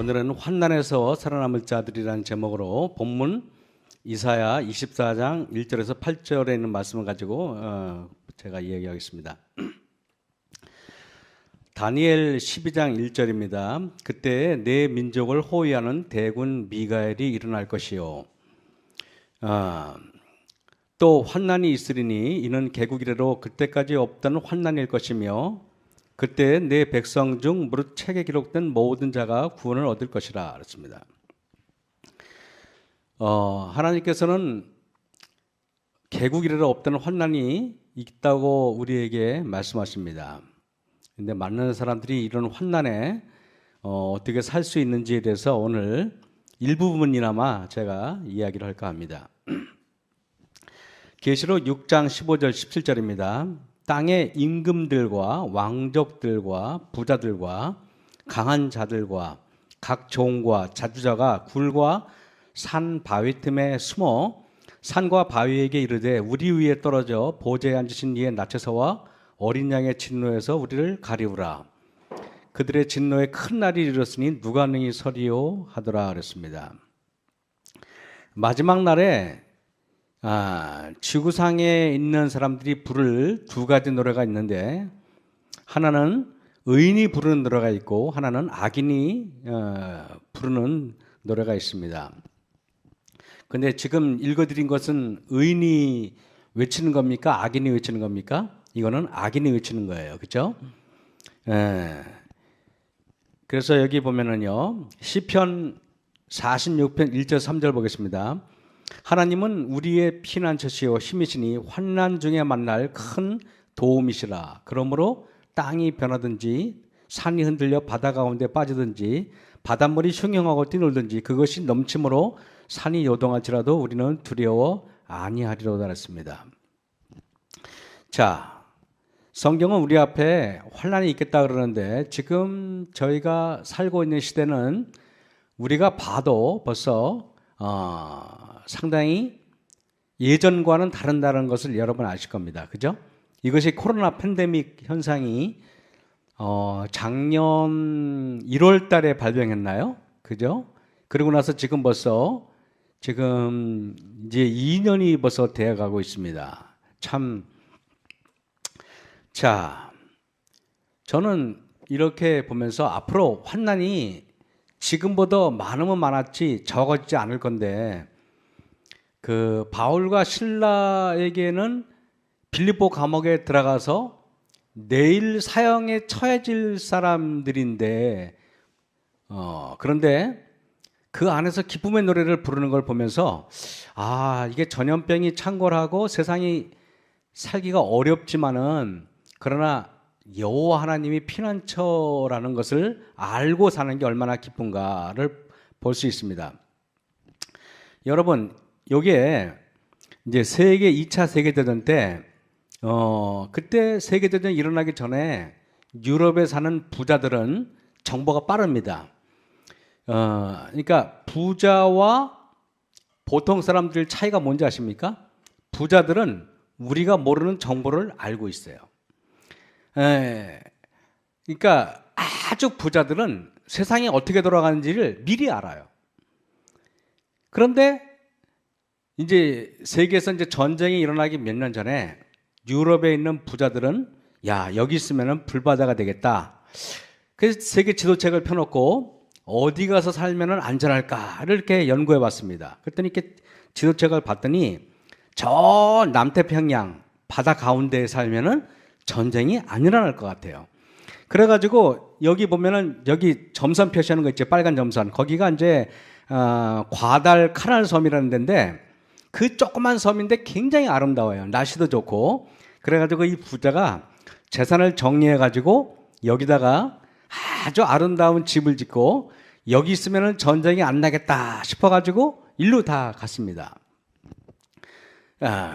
오늘은 환난에서 살아남을 자들이라는 제목으로 본문 이사야 24장 1절에서 8절에 있는 말씀을 가지고 제가 이야기하겠습니다. 다니엘 12장 1절입니다. 그때 내 민족을 호위하는 대군 미가엘이 일어날 것이요. 또 환난이 있으리니 이는 개국 이래로 그때까지 없던 환난일 것이며 그때 내 백성 중 무릇 책에 기록된 모든 자가 구원을 얻을 것이라 그랬습니다. 하나님께서는 개국 이래로 없던 환난이 있다고 우리에게 말씀하십니다. 근데 많은 사람들이 이런 환난에 어떻게 살 수 있는지에 대해서 오늘 일부분이나마 제가 이야기를 할까 합니다. 계시록 6장 15절 17절입니다. 땅의 임금들과 왕족들과 부자들과 강한 자들과 각 종과 자주자가 굴과 산 바위 틈에 숨어 산과 바위에게 이르되 우리 위에 떨어져 보좌에 앉으신 이의 나체서와 어린 양의 진노에서 우리를 가리우라. 그들의 진노에 큰 날이 이르렀으니 누가 능히 서리요 하더라 그랬습니다. 마지막 날에 지구상에 있는 사람들이 부를 두 가지 노래가 있는데 하나는 의인이 부르는 노래가 있고 하나는 악인이 부르는 노래가 있습니다. 근데 지금 읽어드린 것은 의인이 외치는 겁니까? 악인이 외치는 겁니까? 이거는 악인이 외치는 거예요. 그렇죠? 그래서 여기 보면은요. 시편 46편 1절 3절 보겠습니다. 하나님은 우리의 피난처시요 힘이시니 환난 중에 만날 큰 도움이시라. 그러므로 땅이 변하든지 산이 흔들려 바다 가운데 빠지든지 바닷물이 흉흉하고 뛰놀든지 그것이 넘침으로 산이 요동할지라도 우리는 두려워 아니하리로다 했습니다. 자, 성경은 우리 앞에 환난이 있겠다 그러는데 지금 저희가 살고 있는 시대는 우리가 봐도 벌써 상당히 예전과는 다른다는 것을 여러분 아실 겁니다. 그죠? 이것이 코로나 팬데믹 현상이 작년 1월 달에 발병했나요? 그죠? 그리고 나서 지금 벌써 지금 이제 2년이 벌써 되어 가고 있습니다. 참. 자, 저는 이렇게 보면서 앞으로 환난이 지금보다 많으면 많았지 적어지지 않을 건데 그 바울과 실라에게는 빌립보 감옥에 들어가서 내일 사형에 처해질 사람들인데 그런데 그 안에서 기쁨의 노래를 부르는 걸 보면서 이게 전염병이 창궐하고 세상이 살기가 어렵지만은 그러나 여호와 하나님이 피난처라는 것을 알고 사는 게 얼마나 기쁜가를 볼 수 있습니다. 여러분, 요게 이제 2차 세계대전 때 그때 세계대전이 일어나기 전에 유럽에 사는 부자들은 정보가 빠릅니다. 그러니까 부자와 보통 사람들 차이가 뭔지 아십니까? 부자들은 우리가 모르는 정보를 알고 있어요. 그러니까 아주 부자들은 세상이 어떻게 돌아가는지를 미리 알아요. 그런데 이제 세계에서 이제 전쟁이 일어나기 몇 년 전에 유럽에 있는 부자들은 여기 있으면은 불바다가 되겠다. 그래서 세계 지도책을 펴놓고 어디 가서 살면은 안전할까를 이렇게 연구해 봤습니다. 그랬더니 이렇게 지도책을 봤더니 저 남태평양 바다 가운데에 살면은 전쟁이 안 일어날 것 같아요. 그래가지고 여기 보면은 여기 점선 표시하는 거 있죠. 빨간 점선. 거기가 이제 과달 카날 섬이라는 데인데 그 조그만 섬인데 굉장히 아름다워요. 날씨도 좋고. 그래가지고 이 부자가 재산을 정리해가지고 여기다가 아주 아름다운 집을 짓고 여기 있으면은 전쟁이 안 나겠다 싶어가지고 일로 다 갔습니다.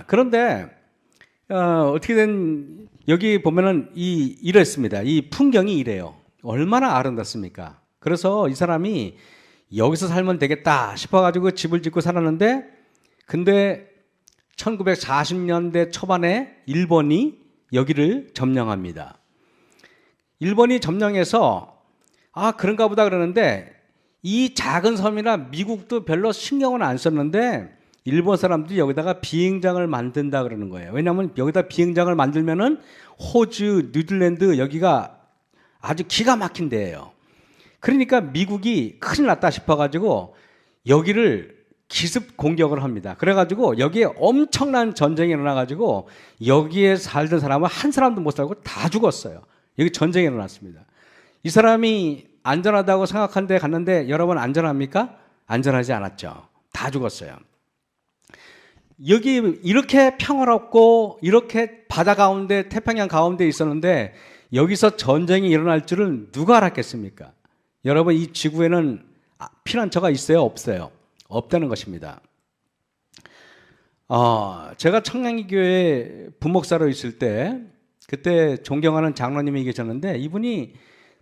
그런데 어떻게 된 여기 보면은 이랬습니다. 이 풍경이 이래요. 얼마나 아름답습니까? 그래서 이 사람이 여기서 살면 되겠다 싶어가지고 집을 짓고 살았는데 근데 1940년대 초반에 일본이 여기를 점령합니다. 일본이 점령해서 그런가 보다 그러는데 이 작은 섬이라 미국도 별로 신경은 안 썼는데 일본 사람들이 여기다가 비행장을 만든다 그러는 거예요. 왜냐하면 여기다 비행장을 만들면은 호주, 뉴질랜드 여기가 아주 기가 막힌 데예요. 그러니까 미국이 큰일 났다 싶어가지고 여기를 기습 공격을 합니다. 그래가지고 여기에 엄청난 전쟁이 일어나가지고 여기에 살던 사람은 한 사람도 못 살고 다 죽었어요. 여기 전쟁이 일어났습니다. 이 사람이 안전하다고 생각한 데 갔는데 여러분 안전합니까? 안전하지 않았죠. 다 죽었어요. 여기 이렇게 평화롭고 이렇게 바다 가운데 태평양 가운데 있었는데 여기서 전쟁이 일어날 줄은 누가 알았겠습니까? 여러분 이 지구에는 피난처가 있어요? 없어요? 없다는 것입니다. 제가 청량리 교회 부목사로 있을 때 그때 존경하는 장로님이 계셨는데 이분이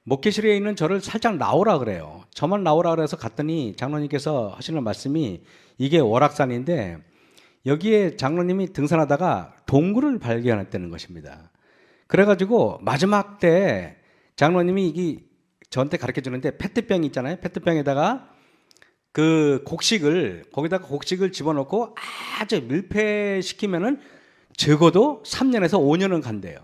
목회실에 있는 저를 살짝 나오라 그래요. 저만 나오라 그래서 갔더니 장로님께서 하시는 말씀이 이게 월악산인데 여기에 장로님이 등산하다가 동굴을 발견했다는 것입니다. 그래가지고 마지막 때 장로님이 이게 저한테 가르쳐 주는데 페트병 있잖아요. 페트병에다가 그 거기다가 곡식을 집어넣고 아주 밀폐시키면은 적어도 3년에서 5년은 간대요.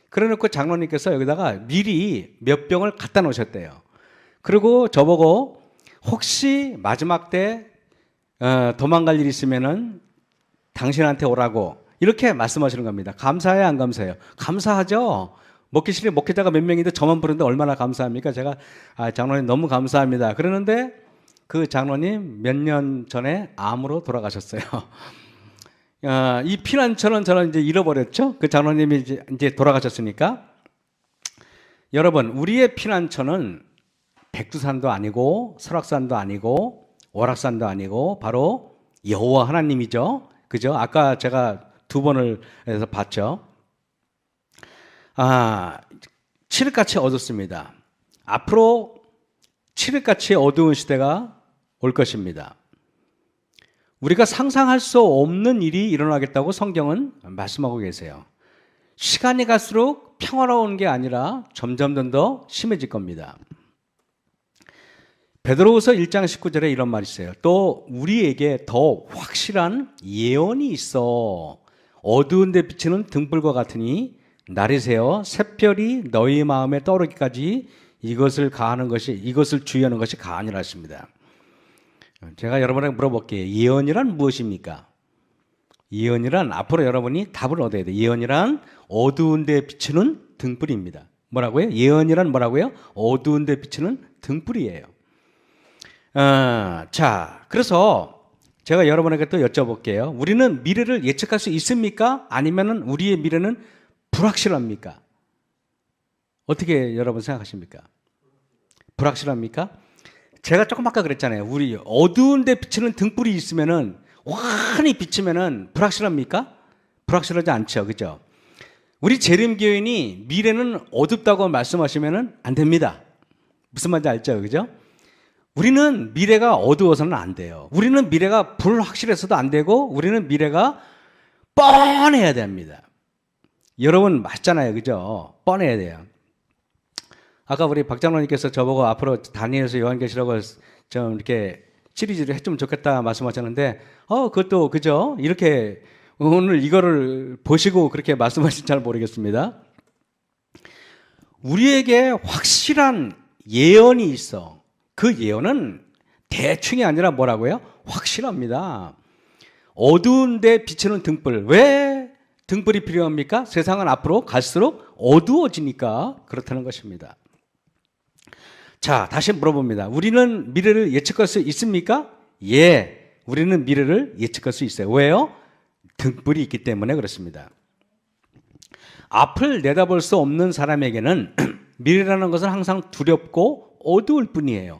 그래 놓고 장로님께서 여기다가 미리 몇 병을 갖다 놓으셨대요. 그리고 저보고 혹시 마지막 때 도망갈 일 있으면은 당신한테 오라고 이렇게 말씀하시는 겁니다. 감사해요, 안 감사해요? 감사하죠. 목회실에 목회자가 몇 명인데 저만 부르는데 얼마나 감사합니까? 제가 장로님 너무 감사합니다. 그러는데 그 장로님 몇 년 전에 암으로 돌아가셨어요. 이 피난처는 저는 이제 잃어버렸죠. 그 장로님이 이제 돌아가셨으니까. 여러분, 우리의 피난처는 백두산도 아니고 설악산도 아니고 월악산도 아니고 바로 여호와 하나님이죠. 그죠? 아까 제가 2번을 해서 봤죠. 칠흑같이 어둡습니다. 앞으로 칠흑같이 어두운 시대가 올 것입니다. 우리가 상상할 수 없는 일이 일어나겠다고 성경은 말씀하고 계세요. 시간이 갈수록 평화로운 게 아니라 점점 더 심해질 겁니다. 베드로후서 1장 19절에 이런 말이 있어요. 또 우리에게 더 확실한 예언이 있어. 어두운 데 비치는 등불과 같으니 날이 새어 샛별이 너희 마음에 떠오르기까지 이것을 주의하는 것이 가하니라 했습니다. 제가 여러분에게 물어볼게요. 예언이란 무엇입니까? 예언이란 앞으로 여러분이 답을 얻어야 돼요. 예언이란 어두운 데 비치는 등불입니다. 뭐라고요? 예언이란 뭐라고요? 어두운 데 비치는 등불이에요. 자, 그래서 제가 여러분에게 또 여쭤볼게요. 우리는 미래를 예측할 수 있습니까? 아니면 우리의 미래는 불확실합니까? 어떻게 여러분 생각하십니까? 불확실합니까? 제가 조금 아까 그랬잖아요. 우리 어두운 데 비치는 등불이 있으면은 환히 비치면은 불확실합니까? 불확실하지 않죠. 그죠? 우리 재림교인이 미래는 어둡다고 말씀하시면은 안 됩니다. 무슨 말인지 알죠? 그죠? 우리는 미래가 어두워서는 안 돼요. 우리는 미래가 불확실해서도 안 되고 우리는 미래가 뻔해야 됩니다. 여러분 맞잖아요. 그죠? 뻔해야 돼요. 아까 우리 박 장로님께서 저보고 앞으로 다니엘서 요한계시록을 좀 이렇게 시리즈를 했으면 좋겠다 말씀하셨는데 그것도 그죠? 이렇게 오늘 이거를 보시고 그렇게 말씀하실지 잘 모르겠습니다. 우리에게 확실한 예언이 있어. 그 예언은 대충이 아니라 뭐라고요? 확실합니다. 어두운 데 비치는 등불. 왜 등불이 필요합니까? 세상은 앞으로 갈수록 어두워지니까 그렇다는 것입니다. 자, 다시 물어봅니다. 우리는 미래를 예측할 수 있습니까? 예, 우리는 미래를 예측할 수 있어요. 왜요? 등불이 있기 때문에 그렇습니다. 앞을 내다볼 수 없는 사람에게는 미래라는 것은 항상 두렵고 어두울 뿐이에요.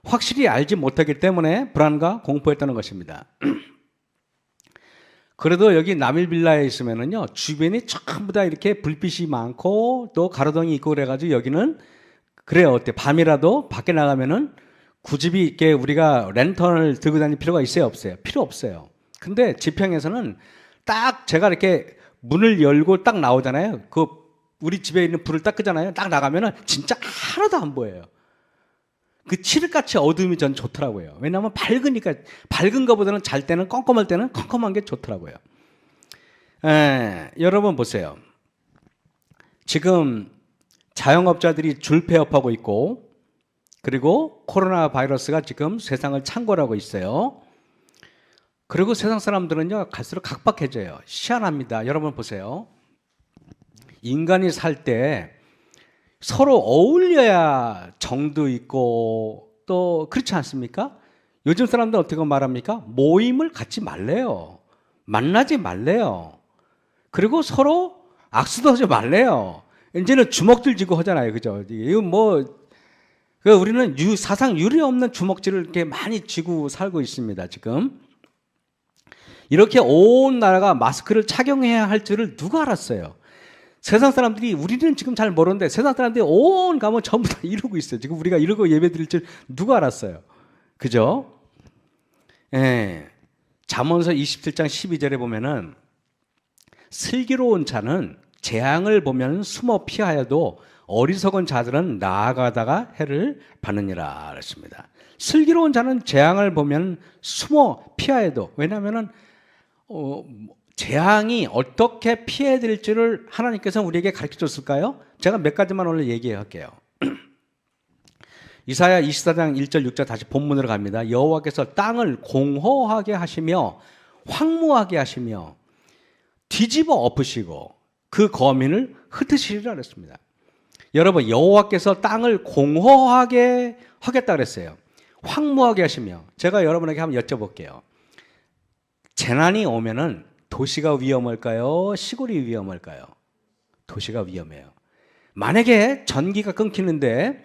확실히 알지 못하기 때문에 불안과 공포했다는 것입니다. 그래도 여기 남일빌라에 있으면은요, 주변이 전부 다 이렇게 불빛이 많고 또 가로등이 있고 그래가지고 여기는 그래요. 어때? 밤이라도 밖에 나가면은 굳이 이렇게 우리가 랜턴을 들고 다닐 필요가 있어요? 없어요? 필요 없어요. 근데 지평에서는 딱 제가 이렇게 문을 열고 딱 나오잖아요. 우리 집에 있는 불을 딱 끄잖아요. 딱 나가면은 진짜 하나도 안 보여요. 그 칠흑같이 어두움이 전 좋더라고요. 왜냐하면 밝으니까, 밝은 것보다는 잘 때는 껌껌할 때는 껌껌한 게 좋더라고요. 여러분 보세요. 지금 자영업자들이 줄폐업하고 있고, 그리고 코로나 바이러스가 지금 세상을 창궐하고 있어요. 그리고 세상 사람들은요, 갈수록 각박해져요. 희한합니다. 여러분 보세요. 인간이 살 때 서로 어울려야 정도 있고, 또 그렇지 않습니까? 요즘 사람들 어떻게 말합니까? 모임을 갖지 말래요. 만나지 말래요. 그리고 서로 악수도 하지 말래요. 이제는 주먹질 쥐고 하잖아요. 그죠? 이거 우리는 사상 유례 없는 주먹질을 이렇게 많이 쥐고 살고 있습니다. 지금. 이렇게 온 나라가 마스크를 착용해야 할 줄을 누가 알았어요? 세상 사람들이, 우리는 지금 잘 모르는데 세상 사람들이 온 가면 전부 다 이러고 있어요. 지금 우리가 이러고 예배 드릴 줄 누가 알았어요? 그죠? 예. 잠언서 27장 12절에 보면은 슬기로운 자는 재앙을 보면 숨어 피하여도 어리석은 자들은 나아가다가 해를 받느니라 그랬습니다. 슬기로운 자는 재앙을 보면 숨어 피하여도, 왜냐하면은 재앙이 어떻게 피해야 될지를 하나님께서 우리에게 가르쳐 줬을까요? 제가 몇 가지만 오늘 얘기할게요. 이사야 24장 1절 6절 다시 본문으로 갑니다. 여호와께서 땅을 공허하게 하시며 황무하게 하시며 뒤집어 엎으시고 그 거민을 흩으시리라 그랬습니다. 여러분, 여호와께서 땅을 공허하게 하겠다 그랬어요. 황무하게 하시며. 제가 여러분에게 한번 여쭤볼게요. 재난이 오면은 도시가 위험할까요? 시골이 위험할까요? 도시가 위험해요. 만약에 전기가 끊기는데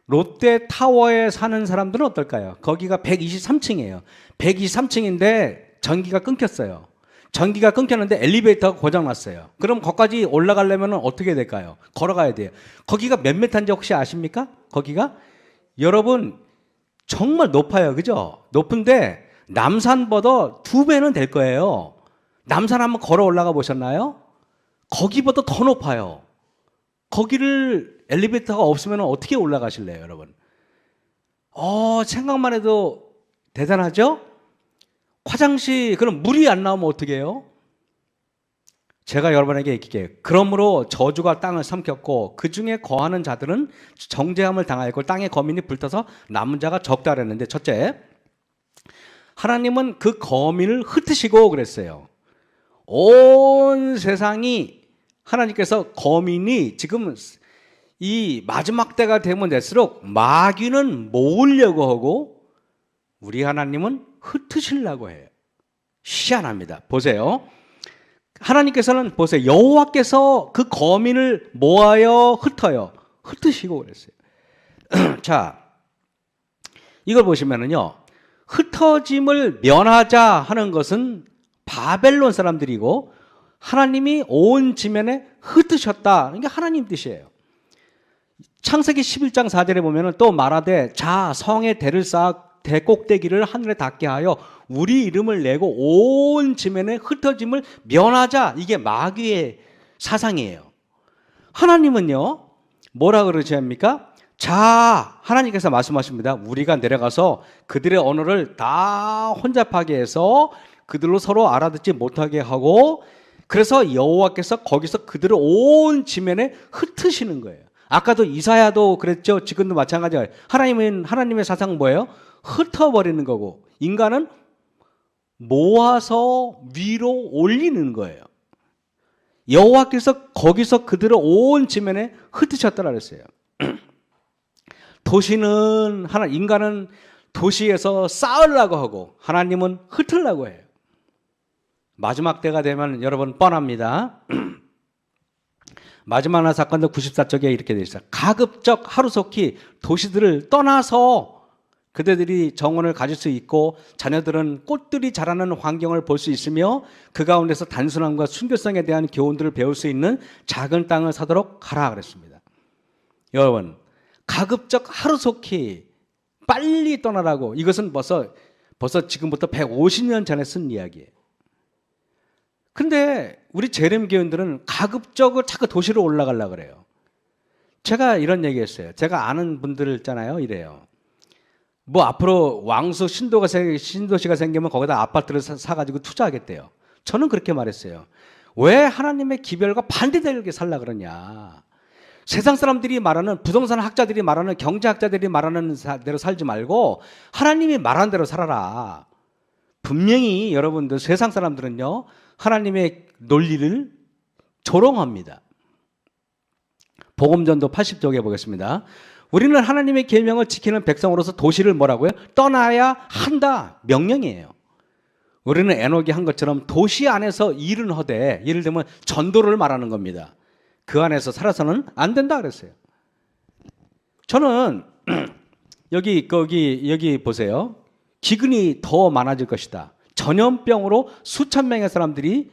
롯데타워에 사는 사람들은 어떨까요? 거기가 123층이에요. 123층인데 전기가 끊겼어요. 전기가 끊겼는데 엘리베이터가 고장났어요. 그럼 거기까지 올라가려면 어떻게 될까요? 걸어가야 돼요. 거기가 몇 메타인지 혹시 아십니까? 거기가? 여러분, 정말 높아요. 그죠? 높은데 남산보다 2배는 될 거예요. 남산 한번 걸어 올라가 보셨나요? 거기보다 더 높아요. 거기를 엘리베이터가 없으면 어떻게 올라가실래요, 여러분? 생각만 해도 대단하죠? 화장실, 그럼 물이 안 나오면 어떻게 해요? 제가 여러분에게 얘기할게요. 그러므로 저주가 땅을 삼켰고 그 중에 거하는 자들은 정죄함을 당하였고 땅의 거민이 불타서 남은 자가 적다 그랬는데, 첫째, 하나님은 그 거민을 흩으시고 그랬어요. 온 세상이, 하나님께서 거민이 지금 이 마지막 때가 되면 될수록 마귀는 모으려고 하고 우리 하나님은 흩으시려고 해요. 희한합니다. 보세요. 하나님께서는 보세요. 여호와께서 그 거민을 모아여 흩어요. 흩으시고 그랬어요. 자, 이걸 보시면은요. 흩어짐을 면하자 하는 것은 바벨론 사람들이고 하나님이 온 지면에 흩으셨다. 이게 하나님 뜻이에요. 창세기 11장 4절에 보면은 또 말하되 자 성에 대를 쌓아 대꼭대기를 하늘에 닿게 하여 우리 이름을 내고 온 지면에 흩어짐을 면하자. 이게 마귀의 사상이에요. 하나님은요 뭐라 그러십니까? 자, 하나님께서 말씀하십니다. 우리가 내려가서 그들의 언어를 다 혼잡하게 해서 그들로 서로 알아듣지 못하게 하고, 그래서 여호와께서 거기서 그들을 온 지면에 흩으시는 거예요. 아까도 이사야도 그랬죠. 지금도 마찬가지예요. 하나님의 사상은 뭐예요? 흩어버리는 거고, 인간은 모아서 위로 올리는 거예요. 여호와께서 거기서 그들을 온 지면에 흩으셨다고 그랬어요. 인간은 도시에서 쌓으려고 하고 하나님은 흩으려고 해요. 마지막 때가 되면 여러분 뻔합니다. 마지막 날 사건도 94쪽에 이렇게 되어 있어요. 가급적 하루속히 도시들을 떠나서 그대들이 정원을 가질 수 있고 자녀들은 꽃들이 자라는 환경을 볼 수 있으며 그 가운데서 단순함과 순결성에 대한 교훈들을 배울 수 있는 작은 땅을 사도록 하라 그랬습니다. 여러분, 가급적 하루속히 빨리 떠나라고, 이것은 벌써 지금부터 150년 전에 쓴 이야기예요. 근데 우리 재림 교인들은 가급적으로 자꾸 도시로 올라가려고 그래요. 제가 이런 얘기했어요. 제가 아는 분들 있잖아요. 이래요. 뭐 앞으로 왕수 신도시가 생기면 거기다 아파트를 사가지고 투자하겠대요. 저는 그렇게 말했어요. 왜 하나님의 기별과 반대되게 살라 그러냐. 세상 사람들이 말하는, 부동산 학자들이 말하는, 경제학자들이 말하는 대로 살지 말고 하나님이 말하는 대로 살아라. 분명히 여러분들 세상 사람들은요, 하나님의 논리를 조롱합니다. 복음전도 80쪽에 보겠습니다. 우리는 하나님의 계명을 지키는 백성으로서 도시를 뭐라고요? 떠나야 한다. 명령이에요. 우리는 에녹이 한 것처럼 도시 안에서 일은 하되, 예를 들면 전도를 말하는 겁니다. 그 안에서 살아서는 안 된다 그랬어요. 저는 여기 보세요. 기근이 더 많아질 것이다. 전염병으로 수천 명의 사람들이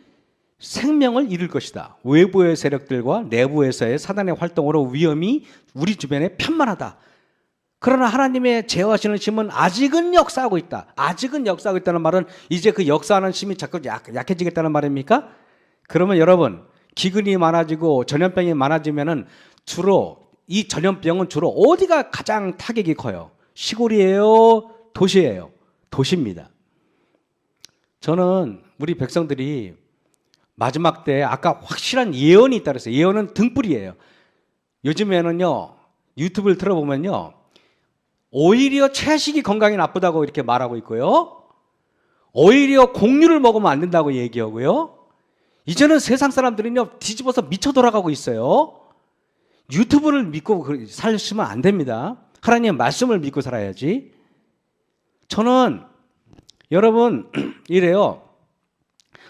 생명을 잃을 것이다. 외부의 세력들과 내부에서의 사단의 활동으로 위험이 우리 주변에 편만하다. 그러나 하나님의 제어하시는 힘은 아직은 역사하고 있다. 아직은 역사하고 있다는 말은 이제 그 역사하는 힘이 자꾸 약해지겠다는 말입니까? 그러면 여러분, 기근이 많아지고 전염병이 많아지면은 주로 이 전염병은 주로 어디가 가장 타격이 커요? 시골이에요? 도시예요? 도시입니다. 저는 우리 백성들이 마지막 때 아까 확실한 예언이 있다 그랬어요. 예언은 등불이에요. 요즘에는요, 유튜브를 틀어보면요, 오히려 채식이 건강에 나쁘다고 이렇게 말하고 있고요, 오히려 곡류를 먹으면 안 된다고 얘기하고요, 이제는 세상 사람들은요, 뒤집어서 미쳐 돌아가고 있어요. 유튜브를 믿고 살시면 안 됩니다. 하나님의 말씀을 믿고 살아야지. 저는 여러분 이래요.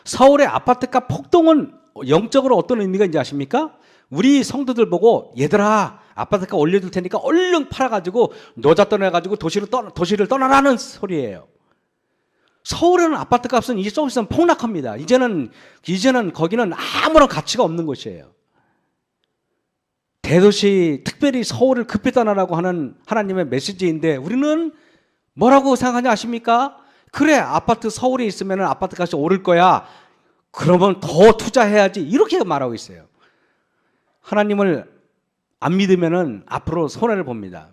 서울의 아파트값 폭등은 영적으로 어떤 의미가 있는지 아십니까? 우리 성도들 보고 얘들아 아파트값 올려줄 테니까 얼른 팔아가지고 노자 떠나가지고 도시를 떠나라는 소리예요. 서울에는 아파트값은 이제 조금 있으면 폭락합니다. 이제는 거기는 아무런 가치가 없는 곳이에요. 대도시, 특별히 서울을 급히 떠나라고 하는 하나님의 메시지인데 우리는 뭐라고 생각하냐 아십니까? 그래, 아파트 서울에 있으면 아파트 값이 오를 거야. 그러면 더 투자해야지. 이렇게 말하고 있어요. 하나님을 안 믿으면 앞으로 손해를 봅니다.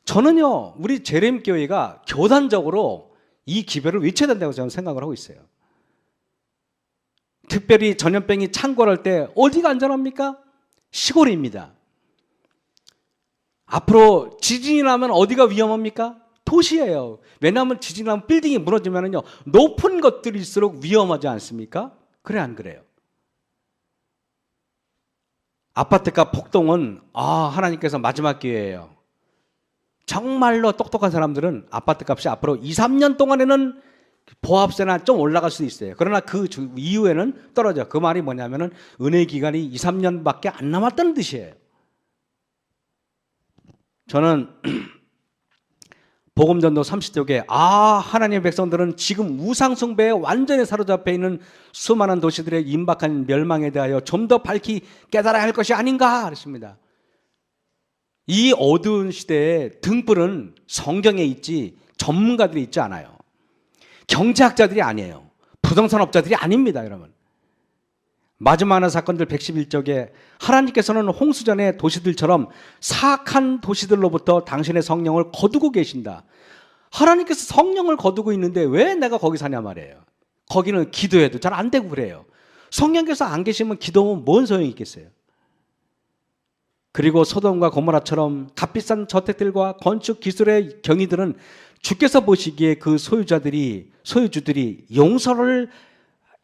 저는요, 우리 재림교회가 교단적으로 이 기별을 외쳐야 된다고 저는 생각을 하고 있어요. 특별히 전염병이 창궐할 때 어디가 안전합니까? 시골입니다. 앞으로 지진이 나면 어디가 위험합니까? 도시예요. 왜냐하면 지진이 나면 빌딩이 무너지면요, 높은 것들일수록 위험하지 않습니까? 그래 안 그래요? 아파트값 폭등은 하나님께서 마지막 기회예요. 정말로 똑똑한 사람들은 아파트값이 앞으로 2, 3년 동안에는 보합세나 좀 올라갈 수도 있어요. 그러나 그 이후에는 떨어져. 그 말이 뭐냐면은 은혜 기간이 2, 3년밖에 안 남았다는 뜻이에요. 저는 복음전도 30쪽에 하나님의 백성들은 지금 우상숭배에 완전히 사로잡혀 있는 수많은 도시들의 임박한 멸망에 대하여 좀 더 밝히 깨달아야 할 것이 아닌가 그랬습니다. 이 어두운 시대에 등불은 성경에 있지 전문가들이 있지 않아요. 경제학자들이 아니에요. 부동산업자들이 아닙니다, 여러분. 마지막 사건들 111쪽에 하나님께서는 홍수전의 도시들처럼 사악한 도시들로부터 당신의 성령을 거두고 계신다. 하나님께서 성령을 거두고 있는데 왜 내가 거기 사냐 말이에요. 거기는 기도해도 잘 안 되고 그래요. 성령께서 안 계시면 기도하면 뭔 소용이 있겠어요. 그리고 소돔과 고모라처럼 값비싼 저택들과 건축 기술의 경이들은 주께서 보시기에 그 소유주들이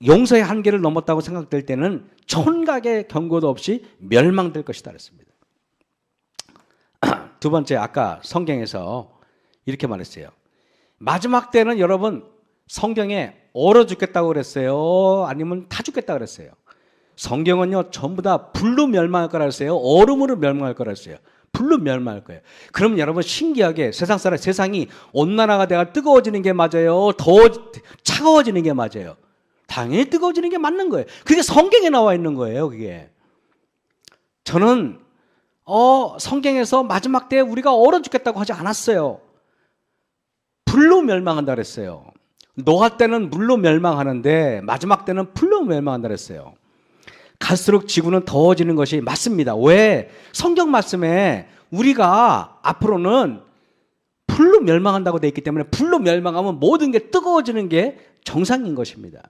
용서의 한계를 넘었다고 생각될 때는 촌각의 경고도 없이 멸망될 것이다 그랬습니다. 두 번째, 아까 성경에서 이렇게 말했어요. 마지막 때는 여러분 성경에 얼어 죽겠다고 그랬어요? 아니면 타 죽겠다고 그랬어요? 성경은요 전부 다 불로 멸망할 거라 했어요? 얼음으로 멸망할 거라 했어요? 불로 멸망할 거예요. 그럼 여러분 신기하게 세상이 온난화가 돼가 뜨거워지는 게 맞아요? 더 차가워지는 게 맞아요? 당연히 뜨거워지는 게 맞는 거예요. 그게 성경에 나와 있는 거예요. 그게. 저는 성경에서 마지막 때에 우리가 얼어 죽겠다고 하지 않았어요. 불로 멸망한다 그랬어요. 노아 때는 물로 멸망하는데 마지막 때는 불로 멸망한다 그랬어요. 갈수록 지구는 더워지는 것이 맞습니다. 왜? 성경 말씀에 우리가 앞으로는 불로 멸망한다고 되어 있기 때문에 불로 멸망하면 모든 게 뜨거워지는 게 정상인 것입니다.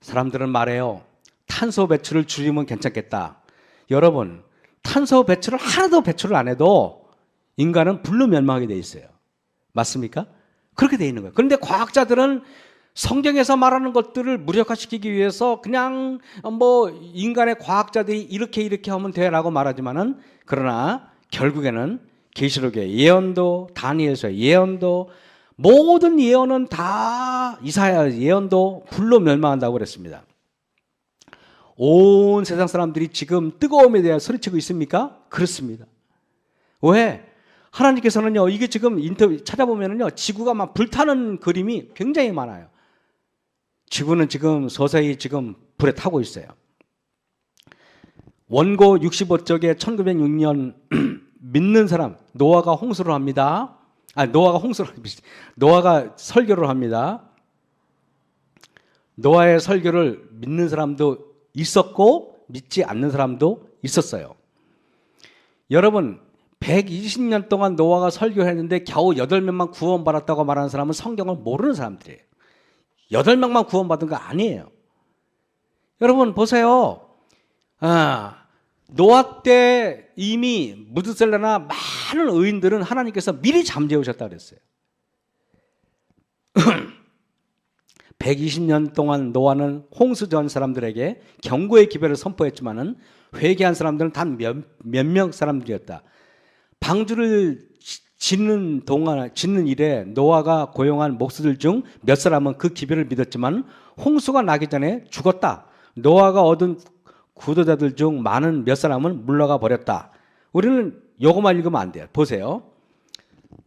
사람들은 말해요. 탄소 배출을 줄이면 괜찮겠다. 여러분, 탄소 배출을 하나도 배출을 안 해도 인간은 불로 멸망하게 돼 있어요. 맞습니까? 그렇게 돼 있는 거예요. 그런데 과학자들은 성경에서 말하는 것들을 무력화시키기 위해서 그냥 인간의 과학자들이 이렇게 하면 돼라고 말하지만은, 그러나 결국에는 계시록의 예언도, 다니엘서의 예언도, 모든 예언은 다, 이사야 예언도 불로 멸망한다고 그랬습니다. 온 세상 사람들이 지금 뜨거움에 대해 소리치고 있습니까? 그렇습니다. 왜? 하나님께서는요, 이게 지금 인터뷰 찾아보면은요, 지구가 막 불타는 그림이 굉장히 많아요. 지구는 지금 서서히 지금 불에 타고 있어요. 원고 65쪽에 1906년 믿는 사람, 노아가 홍수를 합니다. 노아가 설교를 합니다. 노아의 설교를 믿는 사람도 있었고 믿지 않는 사람도 있었어요. 여러분, 120년 동안 노아가 설교했는데 겨우 8명만 구원받았다고 말하는 사람은 성경을 모르는 사람들이에요. 8명만 구원받은 거 아니에요. 여러분 보세요. 노아 때 이미 무드셀라나 많은 의인들은 하나님께서 미리 잠재우셨다고 그랬어요. 120년 동안 노아는 홍수전 사람들에게 경고의 기별을 선포했지만은 회개한 사람들은 단 몇 명 사람들이었다. 방주를 짓는 일에 노아가 고용한 목수들 중 몇 사람은 그 기별을 믿었지만 홍수가 나기 전에 죽었다. 노아가 얻은 구도자들 중 많은 몇 사람은 물러가 버렸다. 우리는 요거만 읽으면 안 돼요. 보세요.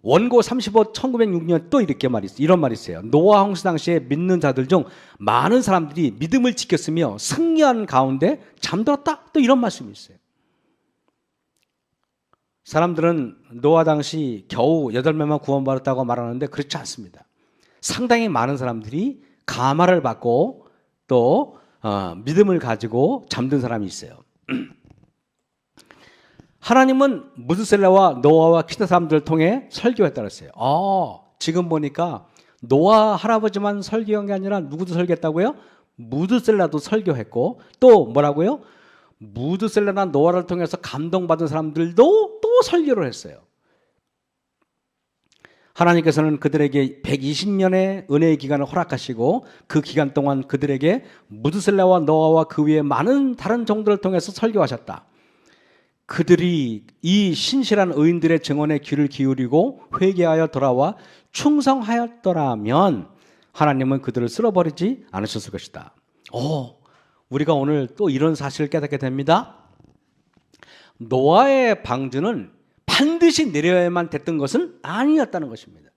원고 35, 1906년 또 이런 말이 있어요. 노아 홍수 당시에 믿는 자들 중 많은 사람들이 믿음을 지켰으며 승리한 가운데 잠들었다. 또 이런 말씀이 있어요. 사람들은 노아 당시 겨우 8명만 구원받았다고 말하는데 그렇지 않습니다. 상당히 많은 사람들이 감화를 받고 또 믿음을 가지고 잠든 사람이 있어요. 하나님은 무드셀라와 노아와 기타 사람들을 통해 설교했다고 했어요. 지금 보니까 노아 할아버지만 설교한 게 아니라 누구도 설교했다고요? 무드셀라도 설교했고, 또 뭐라고요? 무드셀라나 노아를 통해서 감동받은 사람들도 또 설교를 했어요. 하나님께서는 그들에게 120년의 은혜의 기간을 허락하시고 그 기간 동안 그들에게 무드셀라와 노아와 그 위에 많은 다른 종들을 통해서 설교하셨다. 그들이 이 신실한 의인들의 증언에 귀를 기울이고 회개하여 돌아와 충성하였더라면 하나님은 그들을 쓸어버리지 않으셨을 것이다. 우리가 오늘 또 이런 사실을 깨닫게 됩니다. 노아의 방주는 반드시 내려야만 됐던 것은 아니었다는 것입니다.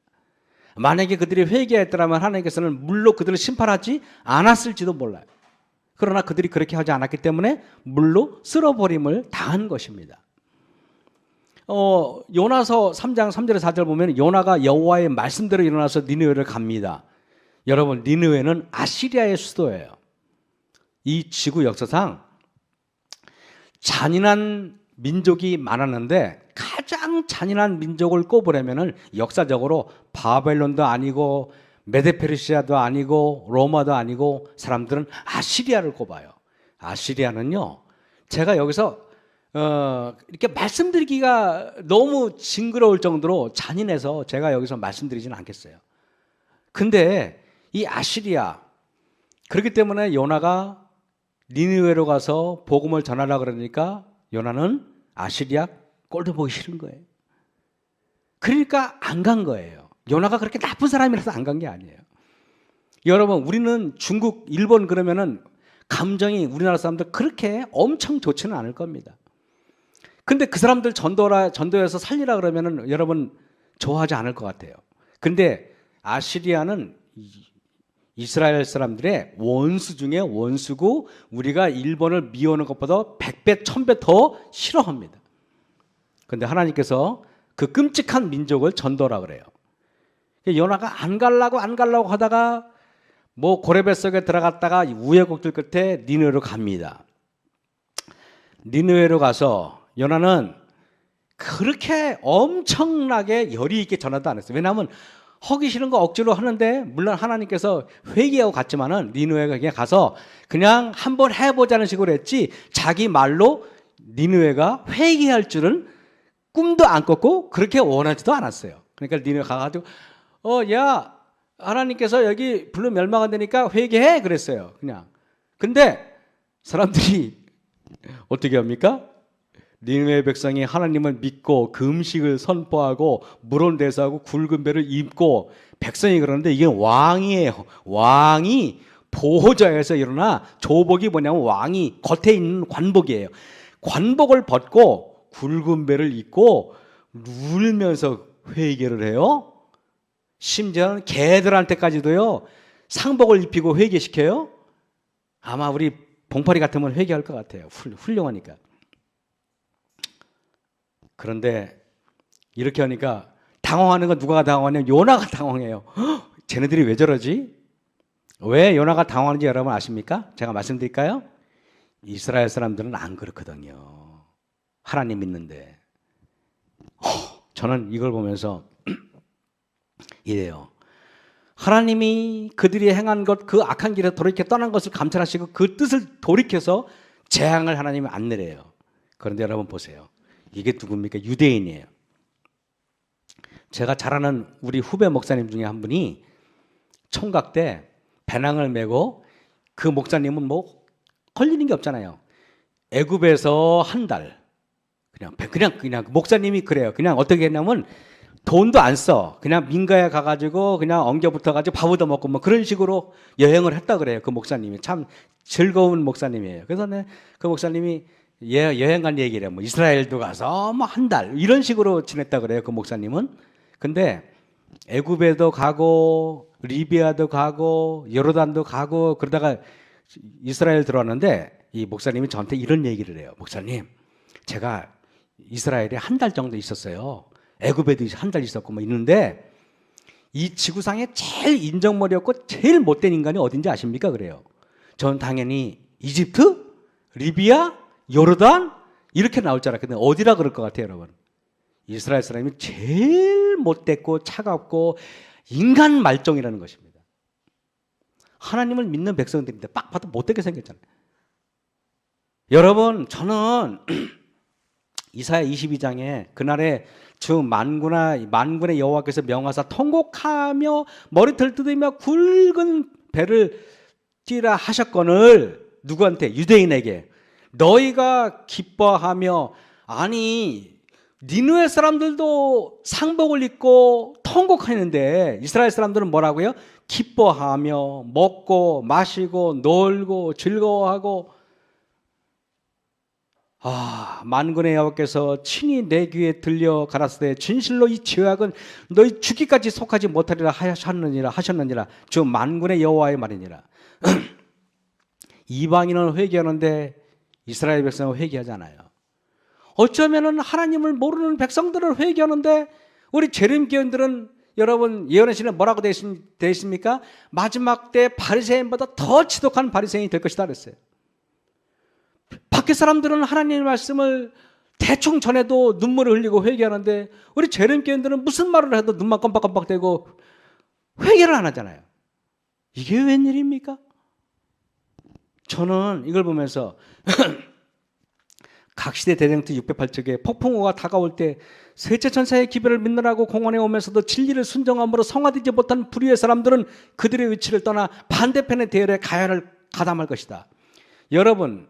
만약에 그들이 회개했더라면 하나님께서는 물로 그들을 심판하지 않았을지도 몰라요. 그러나 그들이 그렇게 하지 않았기 때문에 물로 쓸어버림을 당한 것입니다. 요나서 3장 3절에 4절 보면 요나가 여호와의 말씀대로 일어나서 니느웨를 갑니다. 여러분, 니느웨는 아시리아의 수도예요. 이 지구 역사상 잔인한 민족이 많았는데 가장 잔인한 민족을 꼽으려면 역사적으로 바벨론도 아니고 메데페르시아도 아니고 로마도 아니고 사람들은 아시리아를 꼽아요. 아시리아는요, 제가 여기서 이렇게 말씀드리기가 너무 징그러울 정도로 잔인해서 제가 여기서 말씀드리지는 않겠어요. 근데 이 아시리아, 그렇기 때문에 요나가 니느웨로 가서 복음을 전하려고 그러니까 요나는 아시리아 꼴도 보기 싫은 거예요. 그러니까 안 간 거예요. 요나가 그렇게 나쁜 사람이라서 안 간 게 아니에요. 여러분, 우리는 중국, 일본 그러면은 감정이 우리나라 사람들 그렇게 엄청 좋지는 않을 겁니다. 근데 그 사람들 전도해서 살리라 그러면은 여러분 좋아하지 않을 것 같아요. 근데 아시리아는 이스라엘 사람들의 원수 중에 원수고 우리가 일본을 미워하는 것보다 100배, 1000배 더 싫어합니다. 근데 하나님께서 그 끔찍한 민족을 전도라 그래요. 요나가 안 가려고 하다가 고레 속에 들어갔다가 우여곡절 끝에 니느웨로 갑니다. 니느웨로 가서 요나는 그렇게 엄청나게 열의 있게 전화도 안 했어요. 왜냐하면 하기 싫은 거 억지로 하는데, 물론 하나님께서 회개하고 갔지만은 니느웨가 그냥 가서 그냥 한번 해보자는 식으로 했지, 자기 말로 니느웨가 회개할 줄은 꿈도 안 꿨고 그렇게 원하지도 않았어요. 그러니까 니느웨 가가지고 야, 하나님께서 여기 불로 멸망한다니까 회개해 그랬어요. 그냥. 근데 사람들이 어떻게 합니까? 니느웨 백성이 하나님을 믿고 금식을 선포하고 물온 대사하고 굵은 배를 입고, 백성이 그러는데 이게 왕이에요. 왕이 보호자에서 일어나, 조복이 뭐냐면 왕이 겉에 있는 관복이에요. 관복을 벗고 굵은 배를 입고 울면서 회개를 해요. 심지어는 개들한테까지도요 상복을 입히고 회개시켜요. 아마 우리 봉파리 같으면 회개할 것 같아요. 훌륭하니까. 그런데 이렇게 하니까 당황하는 건 누가 당황하냐면 요나가 당황해요. 쟤네들이 왜 저러지? 왜 요나가 당황하는지 여러분 아십니까? 제가 말씀드릴까요? 이스라엘 사람들은 안 그렇거든요. 하나님 믿는데. 저는 이걸 보면서 이래요. 하나님이 그들이 행한 것, 그 악한 길에 돌이켜 떠난 것을 감찰하시고 그 뜻을 돌이켜서 재앙을 하나님이 안 내려요. 그런데 여러분 보세요. 이게 누굽니까? 유대인이에요. 제가 잘 아는 우리 후배 목사님 중에 한 분이 총각 때 배낭을 메고, 그 목사님은 뭐 걸리는 게 없잖아요. 애굽에서 한 달 그냥 목사님이 그래요. 그냥 어떻게 했냐면 돈도 안 써. 그냥 민가에 가가지고 그냥 엉겨 붙어가지고 밥 얻어 먹고 뭐 그런 식으로 여행을 했다 그래요. 그 목사님이 참 즐거운 목사님이에요. 그래서 그 목사님이 여행 간 얘기를 해요. 뭐 이스라엘도 가서 뭐 한 달 이런 식으로 지냈다 그래요. 그 목사님은. 근데 애굽에도 가고 리비아도 가고 요르단도 가고 그러다가 이스라엘 들어왔는데, 이 목사님이 저한테 이런 얘기를 해요. 목사님, 제가 이스라엘에 한 달 정도 있었어요. 애굽에도 한 달 있었고 뭐 있는데, 이 지구상에 제일 인정머리 없고 제일 못된 인간이 어딘지 아십니까? 그래요. 전 당연히 이집트, 리비아, 요르단 이렇게 나올 줄 알았거든요. 어디라 그럴 것 같아요, 여러분? 이스라엘 사람이 제일 못됐고 차갑고 인간 말종이라는 것입니다. 하나님을 믿는 백성들인데 딱 봐도 못되게 생겼잖아요. 여러분, 저는 이사야 22장에 그날에 주 만군의 여호와께서 명하사 통곡하며 머리털 뜯으며 굵은 배를 띠라 하셨거늘, 누구한테? 유대인에게. 너희가 기뻐하며, 아니 니느웨 사람들도 상복을 입고 통곡하는데 이스라엘 사람들은 뭐라고요? 기뻐하며 먹고 마시고 놀고 즐거워하고. 만군의 여호와께서 친히 내 귀에 들려 가라사대 진실로 이 죄악은 너희 죽기까지 속하지 못하리라 하셨느니라. 주 만군의 여호와의 말이니라. 이방인은 회개하는데 이스라엘 백성은 회개하지 않아요. 어쩌면은 하나님을 모르는 백성들은 회개하는데, 우리 재림교인들은 여러분 예언의 시는 뭐라고 되어 있습니까? 마지막 때 바리새인보다 더 지독한 바리새인이 될 것이다 그랬어요. 밖에 사람들은 하나님의 말씀을 대충 전해도 눈물을 흘리고 회개하는데, 우리 재림교인들은 무슨 말을 해도 눈만 깜빡깜빡대고 회개를 안 하잖아요. 이게 웬일입니까? 저는 이걸 보면서 각시대 대쟁투 608쪽에 폭풍우가 다가올 때 셋째 천사의 기별을 믿느라고 공원에 오면서도 진리를 순종함으로 성화되지 못한 불의의 사람들은 그들의 위치를 떠나 반대편의 대열에 가야를 가담할 것이다. 여러분,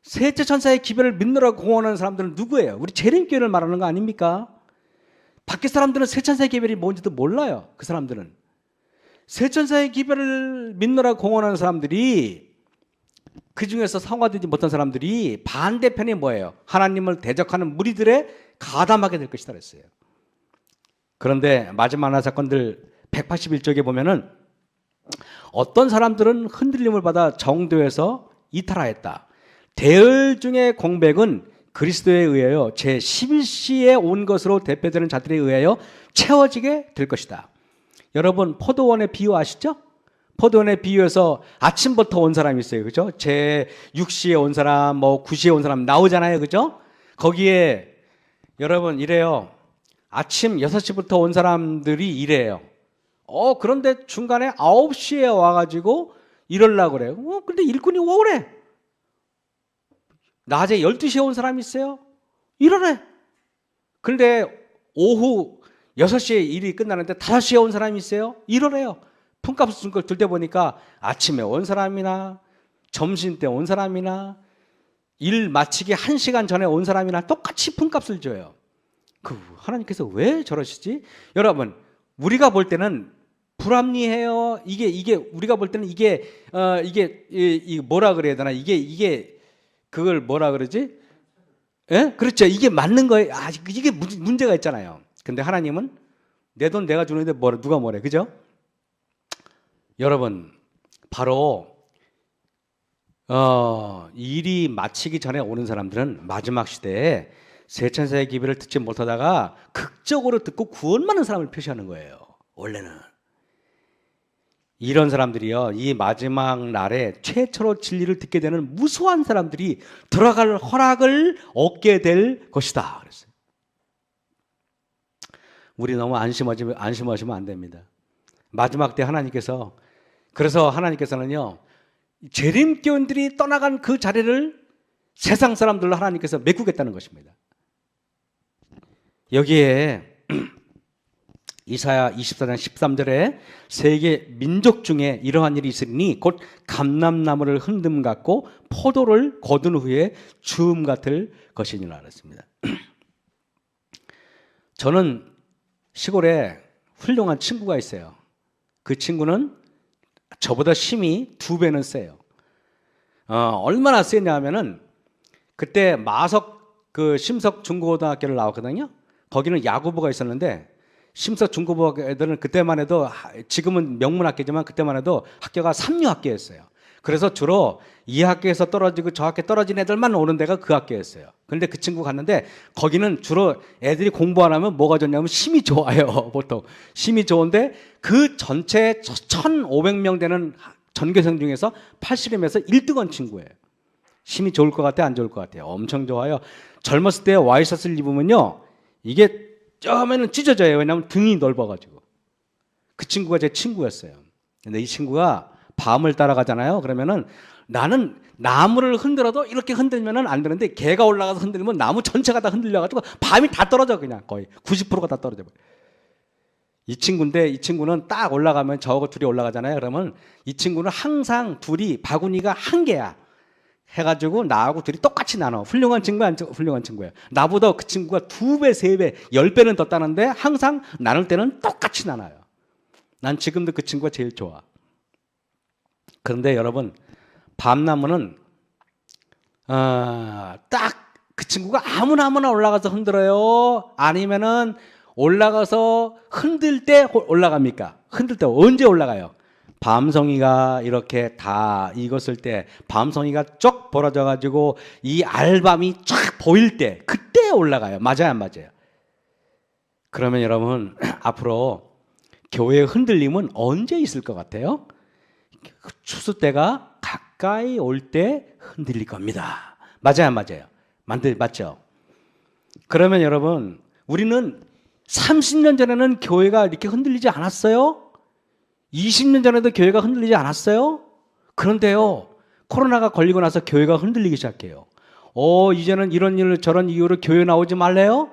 셋째 천사의 기별을 믿느라고 공헌하는 사람들은 누구예요? 우리 재림교회를 말하는 거 아닙니까? 밖에 사람들은 셋째 천사의 기별이 뭔지도 몰라요. 그 사람들은 셋째 천사의 기별을 믿느라고 공헌하는 사람들이, 그 중에서 성화되지 못한 사람들이 반대편이 뭐예요? 하나님을 대적하는 무리들에 가담하게 될 것이다 그랬어요. 그런데 마지막 하나 사건들 181쪽에 보면은 어떤 사람들은 흔들림을 받아 정도에서 이탈하였다. 대열 중의 공백은 그리스도에 의하여 제11시에 온 것으로 대표되는 자들에 의하여 채워지게 될 것이다. 여러분, 포도원의 비유 아시죠? 포도원의 비유에서 아침부터 온 사람이 있어요. 그죠? 제6시에 온 사람, 뭐 9시에 온 사람 나오잖아요. 그죠? 거기에 여러분 이래요. 아침 6시부터 온 사람들이 이래요. 그런데 중간에 9시에 와가지고 이러려고 그래요. 근데 일꾼이 오래. 낮에 12시에 온 사람이 있어요. 이러래. 그런데 오후 6시에 일이 끝나는데 5시에 온 사람이 있어요. 이러래요. 품값을 준 걸 들 때 보니까 아침에 온 사람이나 점심 때 온 사람이나 일 마치기 1시간 전에 온 사람이나 똑같이 품값을 줘요. 하나님께서 왜 저러시지? 여러분, 우리가 볼 때는 불합리해요. 이게 우리가 볼 때는 이게 뭐라 그래야 되나? 이게 그걸 뭐라 그러지? 예? 그렇죠. 이게 맞는 거예요. 이게 문제가 있잖아요. 근데 하나님은 내 돈 내가 주는데 누가 뭐래? 그죠? 여러분, 바로 일이 마치기 전에 오는 사람들은 마지막 시대에 세천사의 기별을 듣지 못하다가 극적으로 듣고 구원받는 사람을 표시하는 거예요. 원래는 이런 사람들이요, 이 마지막 날에 최초로 진리를 듣게 되는 무수한 사람들이 들어갈 허락을 얻게 될 것이다 그랬어요. 우리 너무 안심하시면 안 됩니다. 마지막 때 그래서 하나님께서는요, 재림교인들이 떠나간 그 자리를 세상 사람들로 하나님께서 메꾸겠다는 것입니다. 여기에 이사야 24장 13절에 세계 민족 중에 이러한 일이 있으니 곧 감람나무를 흔듦 같고 포도를 거둔 후에 주음 같을 것이니라 그랬습니다. 저는 시골에 훌륭한 친구가 있어요. 그 친구는 저보다 힘이 2배는 세요. 얼마나 세냐 하면은 그때 마석 심석 중고등학교를 나왔거든요. 거기는 야구부가 있었는데 심석 중고부 애들은 그때만 해도, 지금은 명문학교지만 그때만 해도 학교가 3류학교였어요. 그래서 주로 이 학교에서 떨어지고 저 학교 떨어진 애들만 오는 데가 그 학교였어요. 그런데 그 친구 갔는데 거기는 주로 애들이 공부 안 하면 뭐가 좋냐면 힘이 좋아요. 보통 힘이 좋은데 그 전체 1,500명 되는 전교생 중에서 80임에서 1등한 친구예요. 힘이 좋을 것 같아요, 안 좋을 것 같아요? 엄청 좋아요. 젊었을 때 와이셔츠를 입으면요, 이게 처음에는 찢어져요. 왜냐하면 등이 넓어가지고. 그 친구가 제 친구였어요. 근데 이 친구가 밤을 따라가잖아요. 그러면은 나는 나무를 흔들어도 이렇게 흔들면은 안 되는데 걔가 올라가서 흔들면 나무 전체가 다 흔들려가지고 밤이 다 떨어져. 그냥 거의 90%가 다 떨어져. 이 친구는 딱 올라가면 저하고 둘이 올라가잖아요. 그러면 이 친구는 항상 둘이 바구니가 한 개야. 해가지고 나하고 둘이 똑같이 나눠. 훌륭한 친구야, 훌륭한 친구예요. 나보다 그 친구가 2배, 3배, 10배는 더 따는데 항상 나눌 때는 똑같이 나눠요. 난 지금도 그 친구가 제일 좋아. 그런데 여러분, 밤나무는 딱 그 친구가 아무나 올라가서 흔들어요? 아니면은 올라가서 흔들 때 올라갑니까? 흔들 때 언제 올라가요? 밤송이가 이렇게 다 익었을 때, 밤송이가 쭉 벌어져 가지고 이 알밤이 쫙 보일 때, 그때 올라가요. 맞아요, 안 맞아요? 그러면 여러분, 앞으로 교회의 흔들림은 언제 있을 것 같아요? 추수 때가 가까이 올 때 흔들릴 겁니다. 맞아요, 안 맞아요? 맞죠? 그러면 여러분, 우리는 30년 전에는 교회가 이렇게 흔들리지 않았어요? 20년 전에도 교회가 흔들리지 않았어요? 그런데요, 코로나가 걸리고 나서 교회가 흔들리기 시작해요. 이제는 이런 일 저런 이유로 교회 나오지 말래요?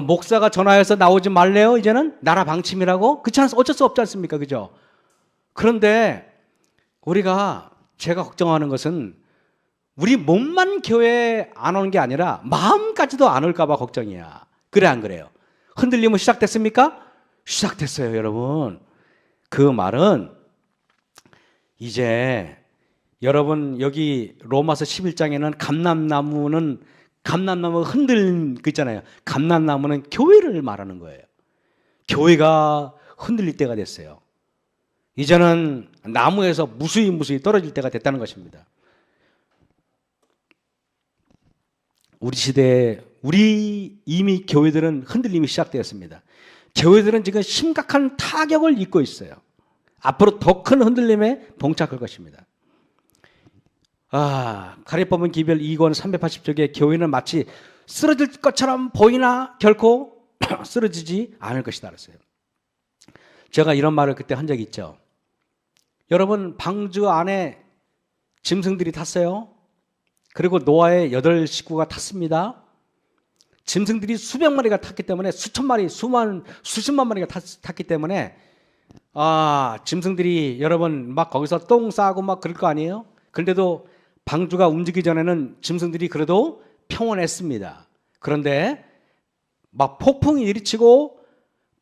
목사가 전화해서 나오지 말래요? 이제는 나라 방침이라고? 어쩔 수 없지 않습니까? 그죠? 그런데 제가 걱정하는 것은 우리 몸만 교회에 안 오는 게 아니라 마음까지도 안 올까 봐 걱정이야. 그래, 안 그래요? 흔들림은 시작됐습니까? 시작됐어요, 여러분. 그 말은 이제 여러분, 여기 로마서 11장에는 감람나무 흔들린 그 있잖아요. 감람나무는 교회를 말하는 거예요. 교회가 흔들릴 때가 됐어요. 이제는 나무에서 무수히 떨어질 때가 됐다는 것입니다. 우리 시대에 이미 교회들은 흔들림이 시작되었습니다. 교회들은 지금 심각한 타격을 입고 있어요. 앞으로 더 큰 흔들림에 봉착할 것입니다. 가리법은 기별 2권 380쪽에 교회는 마치 쓰러질 것처럼 보이나 결코 쓰러지지 않을 것이다 그랬어요. 제가 이런 말을 그때 한 적이 있죠. 여러분, 방주 안에 짐승들이 탔어요. 그리고 노아의 8식구가 탔습니다. 짐승들이 수백 마리가 탔기 때문에 수천 마리, 수십만 마리가 탔기 때문에 짐승들이 여러분 막 거기서 똥 싸고 막 그럴 거 아니에요? 그런데도 방주가 움직이기 전에는 짐승들이 그래도 평온했습니다. 그런데 막 폭풍이 내리치고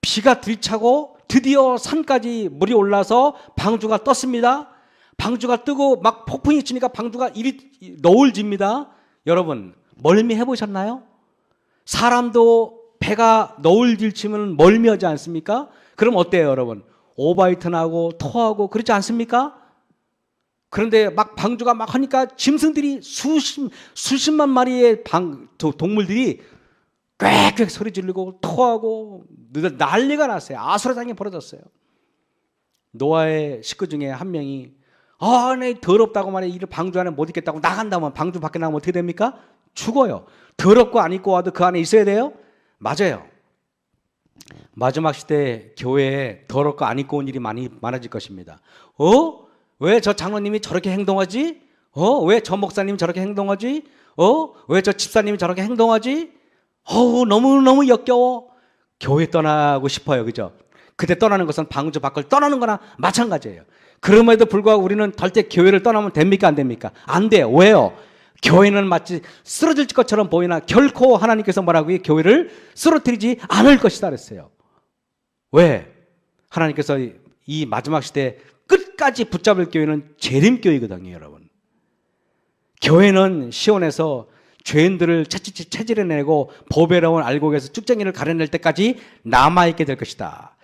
비가 들이차고 드디어 산까지 물이 올라서 방주가 떴습니다. 방주가 뜨고 막 폭풍이 치니까 방주가 이리 너울집니다. 여러분, 멀미 해보셨나요? 사람도 배가 너울질 치면 멀미하지 않습니까? 그럼 어때요, 여러분? 오바이트 나고 토하고 그렇지 않습니까? 그런데 막 방주가 막 하니까 짐승들이 수십만 마리의 동물들이 꽥꽥 소리 지르고 토하고 난리가 났어요. 아수라장이 벌어졌어요. 노아의 식구 중에 한 명이 내 더럽다고 말해 이 방주 안에 못 있겠다고 나간다면 방주 밖에 나가면 어떻게 됩니까? 죽어요. 더럽고 안 입고 와도 그 안에 있어야 돼요? 맞아요. 마지막 시대에 교회에 더럽고 안 입고 온 일이 많아질 것입니다. 왜 저 장로님이 저렇게 행동하지? 왜 저 목사님이 저렇게 행동하지? 왜 저 집사님이 저렇게 행동하지? 너무너무 역겨워. 교회 떠나고 싶어요. 그죠? 그때 떠나는 것은 방주 밖을 떠나는 거나 마찬가지예요. 그럼에도 불구하고 우리는 절대 교회를 떠나면 됩니까? 안 됩니까? 안 돼요. 왜요? 교회는 마치 쓰러질 것처럼 보이나 결코 하나님께서 뭐라고요? 교회를 쓰러뜨리지 않을 것이다 그랬어요. 왜? 하나님께서 이 마지막 시대에 끝까지 붙잡을 교회는 재림교회거든요, 여러분. 교회는 시온에서 죄인들을 체질해내고 보배로운 알곡에서 쭉쟁이를 가려낼 때까지 남아있게 될 것이다.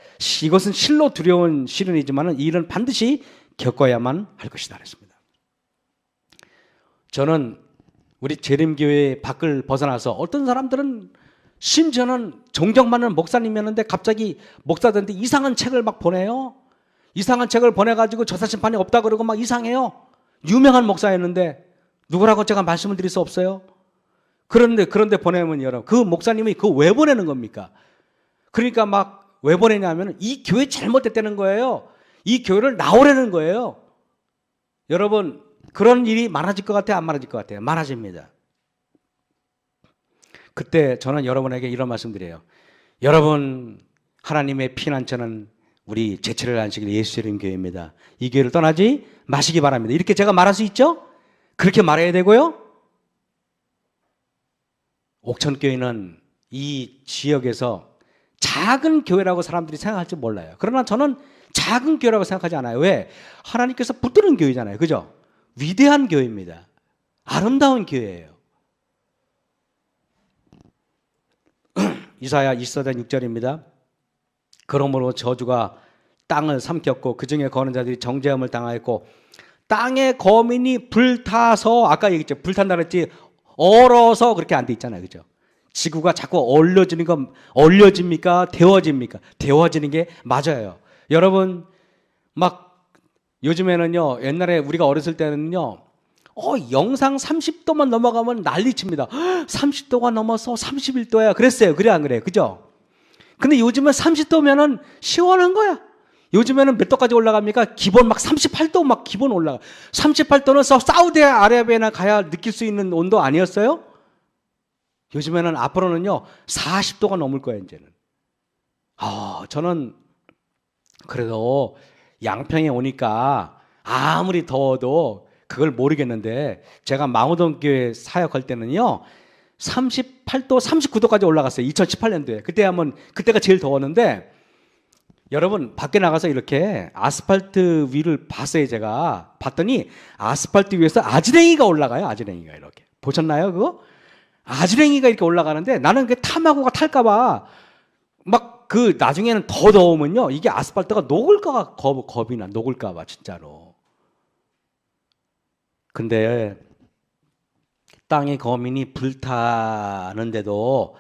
이것은 실로 두려운 시련이지만 이 일은 반드시 겪어야만 할 것이다 그랬습니다. 저는 우리 재림교회 밖을 벗어나서 어떤 사람들은 심지어는 존경받는 목사님이었는데 갑자기 목사들한테 이상한 책을 막 보내요. 이상한 책을 보내가지고 조사심판이 없다 그러고 막 이상해요. 유명한 목사였는데 누구라고 제가 말씀을 드릴 수 없어요. 그런데 보내면 여러분 그 목사님이 그거 왜 보내는 겁니까? 그러니까 막 왜 보내냐면 이 교회 잘못됐다는 거예요. 이 교회를 나오라는 거예요. 여러분 그런 일이 많아질 것 같아요? 안 많아질 것 같아요? 많아집니다. 그때 저는 여러분에게 이런 말씀 드려요. 여러분 하나님의 피난처는 우리 제철을 안식일 예수님 교회입니다. 이 교회를 떠나지 마시기 바랍니다. 이렇게 제가 말할 수 있죠? 그렇게 말해야 되고요. 옥천교회는 이 지역에서 작은 교회라고 사람들이 생각할지 몰라요. 그러나 저는 작은 교회라고 생각하지 않아요. 왜? 하나님께서 붙드는 교회잖아요. 그죠? 위대한 교회입니다. 아름다운 교회예요. 이사야 24장 6절입니다. 그러므로 저주가 땅을 삼켰고 그 중에 거는 자들이 정죄함을 당하였고 땅의 거민이 불타서 아까 얘기했죠. 불탄다 그랬지 얼어서 그렇게 안 돼 있잖아요. 그죠? 지구가 자꾸 얼려집니까? 데워집니까? 데워지는 게 맞아요. 여러분 막 요즘에는요. 옛날에 우리가 어렸을 때는요. 영상 30도만 넘어가면 난리칩니다. 30도가 넘어서 31도야. 그랬어요. 그래 안 그래요? 그죠? 근데 요즘은 30도면은 시원한 거야. 요즘에는 몇 도까지 올라갑니까? 기본 막 38도 막 기본 올라가. 38도는 사우디아라비아나 가야 느낄 수 있는 온도 아니었어요? 요즘에는 앞으로는요 40도가 넘을 거예요 이제는. 저는 그래도 양평에 오니까 아무리 더워도 그걸 모르겠는데 제가 망우동 교회 사역할 때는요 38도, 39도까지 올라갔어요. 2018년도에. 그때가 제일 더웠는데 여러분 밖에 나가서 이렇게 아스팔트 위를 봤어요. 제가 봤더니 아스팔트 위에서 아지랭이가 올라가요. 아지랭이가 이렇게. 보셨나요 그거? 아지랭이가 이렇게 올라가는데 나는 그 탐하고가 탈까봐 막 나중에는 더 더우면요 이게 아스팔트가 녹을까봐 겁이 나. 녹을까봐 진짜로. 근데 땅의 거민이 불타는데도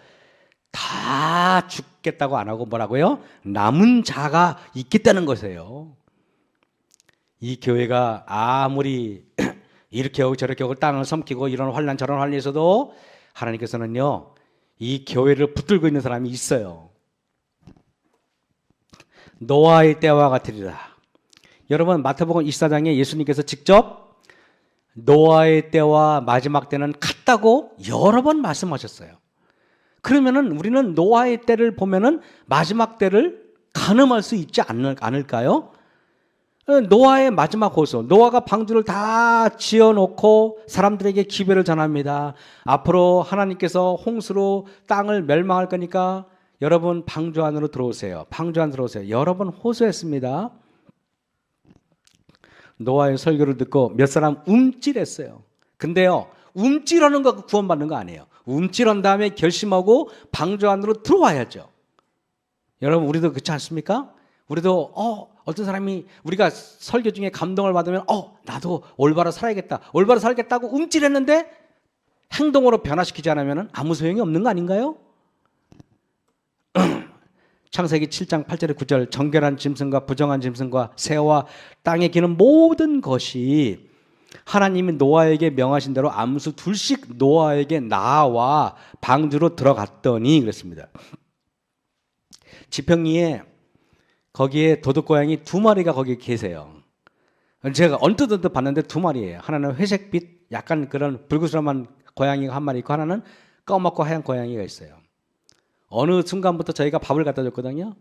다 죽겠다고 안 하고 뭐라고요? 남은 자가 있겠다는 것이에요. 이 교회가 아무리 이렇게 하고 저렇게 하고 땅을 삼키고 이런 환난 저런 환난에서도 하나님께서는요, 이 교회를 붙들고 있는 사람이 있어요. 노아의 때와 같으리라. 여러분, 마태복음 24장에 예수님께서 직접 노아의 때와 마지막 때는 같다고 여러 번 말씀하셨어요. 그러면은 우리는 노아의 때를 보면은 마지막 때를 가늠할 수 있지 않을까요? 노아의 마지막 호소, 노아가 방주를 다 지어놓고 사람들에게 기별을 전합니다. 앞으로 하나님께서 홍수로 땅을 멸망할 거니까 여러분 방주 안으로 들어오세요. 방주 안으로 들어오세요. 여러 번 호소했습니다. 노아의 설교를 듣고 몇 사람 움찔했어요. 근데요, 움찔하는 거 구원받는 거 아니에요. 움찔한 다음에 결심하고 방주 안으로 들어와야죠. 여러분, 우리도 그렇지 않습니까? 우리도 어떤 사람이 우리가 설교 중에 감동을 받으면 나도 올바로 살아야겠다. 올바로 살겠다고 움찔했는데 행동으로 변화시키지 않으면 아무 소용이 없는 거 아닌가요? 창세기 7장 8절에 9절 정결한 짐승과 부정한 짐승과 새와 땅에 기는 모든 것이 하나님이 노아에게 명하신 대로 암수 둘씩 노아에게 나와 방주로 들어갔더니 그랬습니다. 지평리에 거기에 도둑고양이 2마리가 거기 계세요. 제가 언뜻 봤는데 2마리예요. 하나는 회색빛 약간 그런 불그스름한 고양이가 1마리 있고 하나는 까맣고 하얀 고양이가 있어요. 어느 순간부터 저희가 밥을 갖다 줬거든요.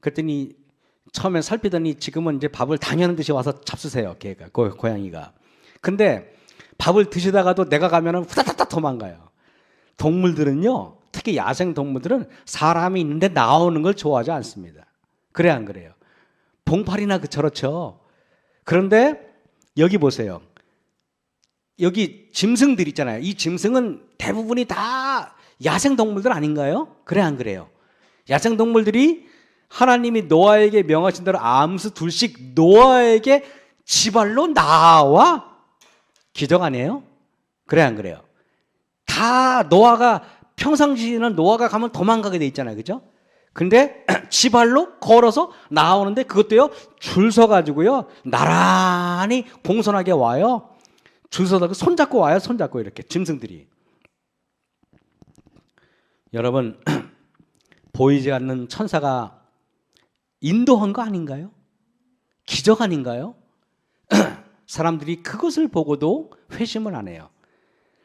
그랬더니 처음에 살피더니 지금은 이제 밥을 당연한 듯이 와서 잡수세요. 걔가 고양이가. 근데 밥을 드시다가도 내가 가면은 후다닥 도망가요. 동물들은요, 특히 야생 동물들은 사람이 있는데 나오는 걸 좋아하지 않습니다. 그래 안 그래요? 봉파리나 저렇죠. 그런데 여기 보세요. 여기 짐승들 있잖아요. 이 짐승은 대부분이 다 야생 동물들 아닌가요? 그래 안 그래요? 야생 동물들이 하나님이 노아에게 명하신 대로 암수 둘씩 노아에게 지발로 나와 기적 아니에요? 그래 안 그래요? 다 노아가 평상시에는 노아가 가면 도망가게 돼 있잖아요. 그죠? 근데 지발로 걸어서 나오는데 그것도요 줄 서가지고요 나란히 공손하게 와요. 줄 서다가 손잡고 와요. 손잡고 이렇게 짐승들이. 여러분, 보이지 않는 천사가 인도한 거 아닌가요? 기적 아닌가요? 사람들이 그것을 보고도 회심을 안 해요.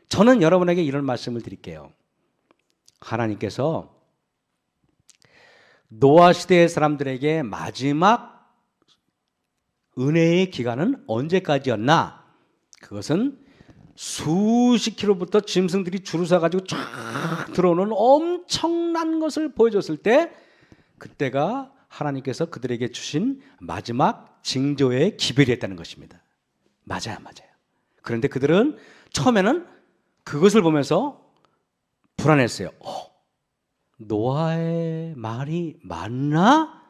저는 여러분에게 이런 말씀을 드릴게요. 하나님께서 노아 시대의 사람들에게 마지막 은혜의 기간은 언제까지였나? 그것은 수십 킬로부터 짐승들이 줄을 서가지고 쫙 들어오는 엄청난 것을 보여줬을 때 그때가 하나님께서 그들에게 주신 마지막 징조의 기별이었다는 것입니다. 맞아요. 그런데 그들은 처음에는 그것을 보면서 불안했어요. 노아의 말이 맞나?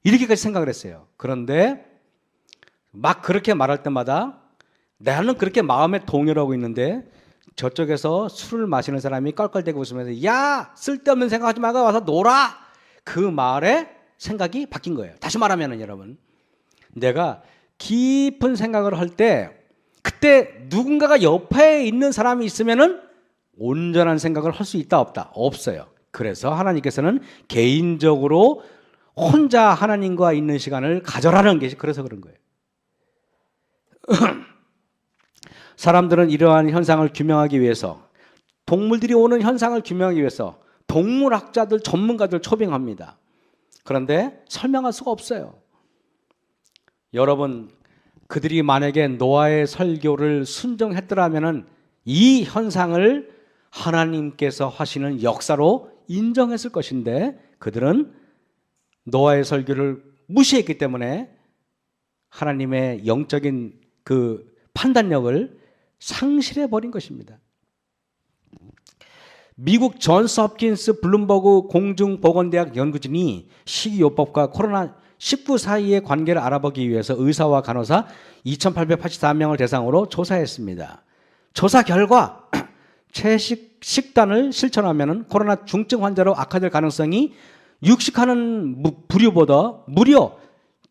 이렇게까지 생각을 했어요. 그런데 막 그렇게 말할 때마다 나는 그렇게 마음에 동요하고 있는데 저쪽에서 술을 마시는 사람이 껄껄대고 웃으면서 야 쓸데없는 생각하지 말고 와서 놀아. 그 말에 생각이 바뀐 거예요. 다시 말하면 여러분, 내가 깊은 생각을 할 때 그때 누군가가 옆에 있는 사람이 있으면은 온전한 생각을 할 수 있다 없다? 없어요. 그래서 하나님께서는 개인적으로 혼자 하나님과 있는 시간을 가져라는 게 그래서 그런 거예요. 사람들은 이러한 현상을 규명하기 위해서, 동물들이 오는 현상을 규명하기 위해서 동물학자들, 전문가들 초빙합니다. 그런데 설명할 수가 없어요. 여러분, 그들이 만약에 노아의 설교를 순종했더라면 이 현상을 하나님께서 하시는 역사로 인정했을 것인데 그들은 노아의 설교를 무시했기 때문에 하나님의 영적인 그 판단력을 상실해 버린 것입니다. 미국 존스 홉킨스 블룸버그 공중보건대학 연구진이 식이요법과 코로나19 사이의 관계를 알아보기 위해서 의사와 간호사 2,884명을 대상으로 조사했습니다. 조사 결과 채식 식단을 실천하면 코로나 중증 환자로 악화될 가능성이 육식하는 부류보다 무려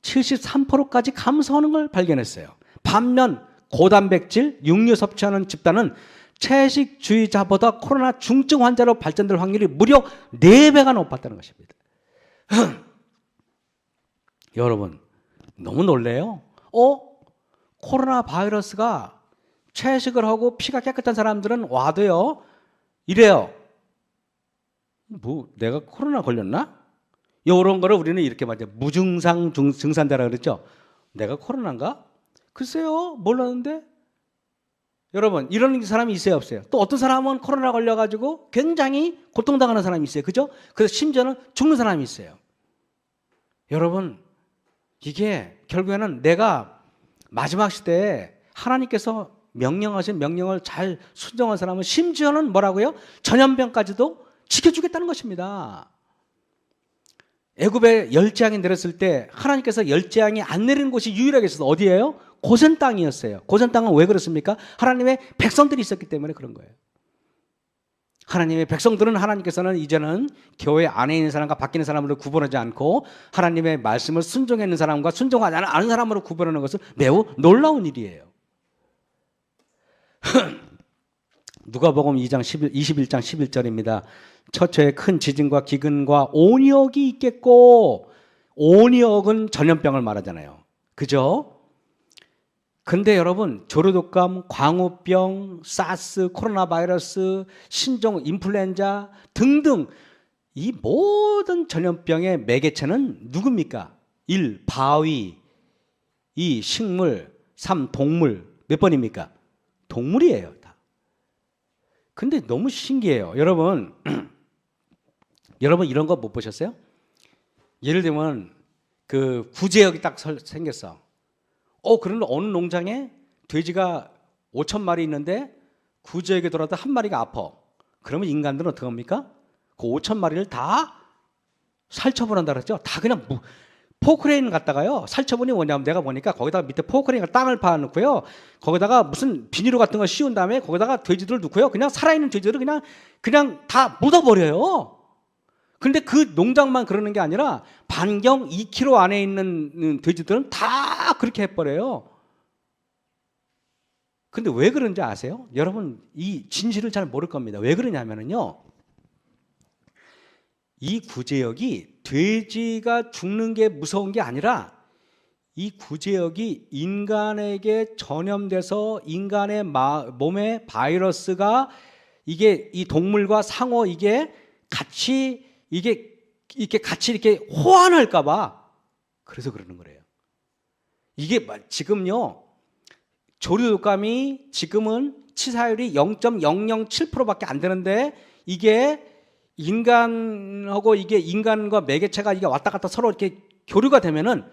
73%까지 감소하는 걸 발견했어요. 반면 고단백질, 육류 섭취하는 집단은 채식주의자보다 코로나 중증 환자로 발전될 확률이 무려 4배가 높았다는 것입니다. 여러분, 너무 놀래요. 코로나 바이러스가 채식을 하고 피가 깨끗한 사람들은 와도요, 이래요. 뭐, 내가 코로나 걸렸나? 이런 거를 우리는 이렇게 말해요. 무증상 증상자라 그랬죠. 내가 코로나인가? 글쎄요, 몰랐는데. 여러분, 이런 사람이 있어요, 없어요? 또 어떤 사람은 코로나 걸려가지고 굉장히 고통당하는 사람이 있어요. 그죠? 그래서 심지어는 죽는 사람이 있어요. 여러분, 이게 결국에는 내가 마지막 시대에 하나님께서 명령하신 명령을 잘 순종한 사람은 심지어는 뭐라고요? 전염병까지도 지켜주겠다는 것입니다. 애굽에 열재앙이 내렸을 때 하나님께서 열재앙이 안 내리는 곳이 유일하게 있어서 어디예요? 고센 땅이었어요. 고센 땅은 왜 그렇습니까? 하나님의 백성들이 있었기 때문에 그런 거예요. 하나님의 백성들은 하나님께서는 이제는 교회 안에 있는 사람과 밖에 있는 사람으로 구분하지 않고 하나님의 말씀을 순종하는 사람과 순종하지 않은 사람으로 구분하는 것은 매우 놀라운 일이에요. 누가복음 21장 11절입니다. 처처에 큰 지진과 기근과 온역이 있겠고, 온역은 전염병을 말하잖아요. 그죠? 근데 여러분, 조류독감, 광우병, 사스, 코로나 바이러스, 신종 인플루엔자 등등 이 모든 전염병의 매개체는 누굽니까? 1. 바위, 2. 식물, 3. 동물. 몇 번입니까? 동물이에요, 다. 근데 너무 신기해요. 여러분, 여러분 이런 거 못 보셨어요? 예를 들면 그 구제역이 딱 생겼어. 그런데 어느 농장에 돼지가 5천 마리 있는데 구제역에 돌아도 한 마리가 아파. 그러면 인간들은 어떻게 합니까? 그 5천 마리를 다 살처분한다 그랬죠? 다 그냥 포크레인 갖다가요. 살처분이 뭐냐면 내가 보니까 거기다가 밑에 포크레인을 땅을 파놓고요. 거기다가 무슨 비닐로 같은 걸 씌운 다음에 거기다가 돼지들을 넣고요. 그냥 살아있는 돼지들을 그냥 다 묻어버려요. 근데 그 농장만 그러는 게 아니라 반경 2km 안에 있는 돼지들은 다 그렇게 해버려요. 근데 왜 그런지 아세요? 여러분 이 진실을 잘 모를 겁니다. 왜 그러냐면요. 이 구제역이 돼지가 죽는 게 무서운 게 아니라 이 구제역이 인간에게 전염돼서 인간의 몸에 바이러스가 이게 이 동물과 상호 이게 같이 이렇게 같이 이렇게 호환할까봐 그래서 그러는 거래요. 이게 지금요 조류독감이 지금은 치사율이 0.007%밖에 안 되는데 이게 인간하고 이게 인간과 매개체가 이게 왔다 갔다 서로 이렇게 교류가 되면은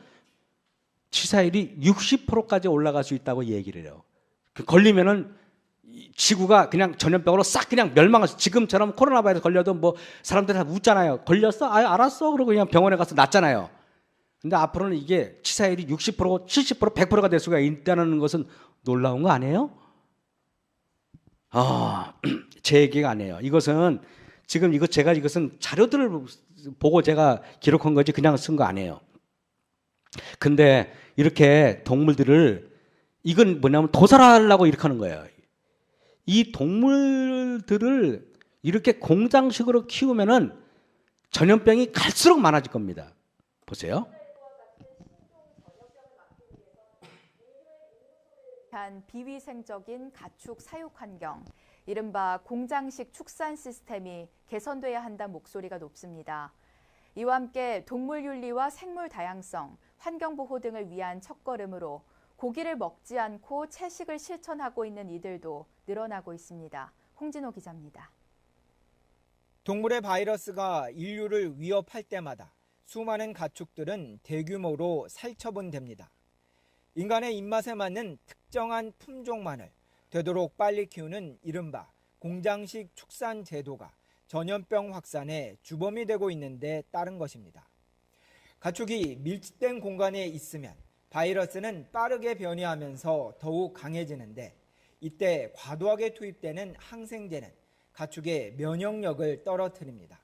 치사율이 60%까지 올라갈 수 있다고 얘기를 해요. 걸리면은 지구가 그냥 전염병으로 싹 그냥 멸망할 수. 지금처럼 코로나 바이러스 걸려도 뭐 사람들 다 웃잖아요. 걸렸어? 알았어. 그러고 그냥 병원에 가서 낫잖아요. 근데 앞으로는 이게 치사율이 60%, 70%, 100%가 될 수가 있다는 것은 놀라운 거 아니에요? 제 얘기가 아니에요. 이것은 지금 이것은 자료들을 보고 제가 기록한 거지 그냥 쓴 거 아니에요. 근데 이렇게 동물들을 이건 뭐냐면 도살하려고 이렇게 하는 거예요. 이 동물들을 이렇게 공장식으로 키우면은 전염병이 갈수록 많아질 겁니다. 보세요. 비위생적인 가축 사육 환경, 이른바 공장식 축산 시스템이 개선돼야 한다는 목소리가 높습니다. 이와 함께 동물 윤리와 생물 다양성, 환경 보호 등을 위한 첫걸음으로 고기를 먹지 않고 채식을 실천하고 있는 이들도 늘어나고 있습니다. 홍진호 기자입니다. 동물의 바이러스가 인류를 위협할 때마다 수많은 가축들은 대규모로 살처분됩니다. 인간의 입맛에 맞는 특정한 품종만을 되도록 빨리 키우는 이른바 공장식 축산 제도가 전염병 확산의 주범이 되고 있는데 따른 것입니다. 가축이 밀집된 공간에 있으면 바이러스는 빠르게 변이하면서 더욱 강해지는데 이때 과도하게 투입되는 항생제는 가축의 면역력을 떨어뜨립니다.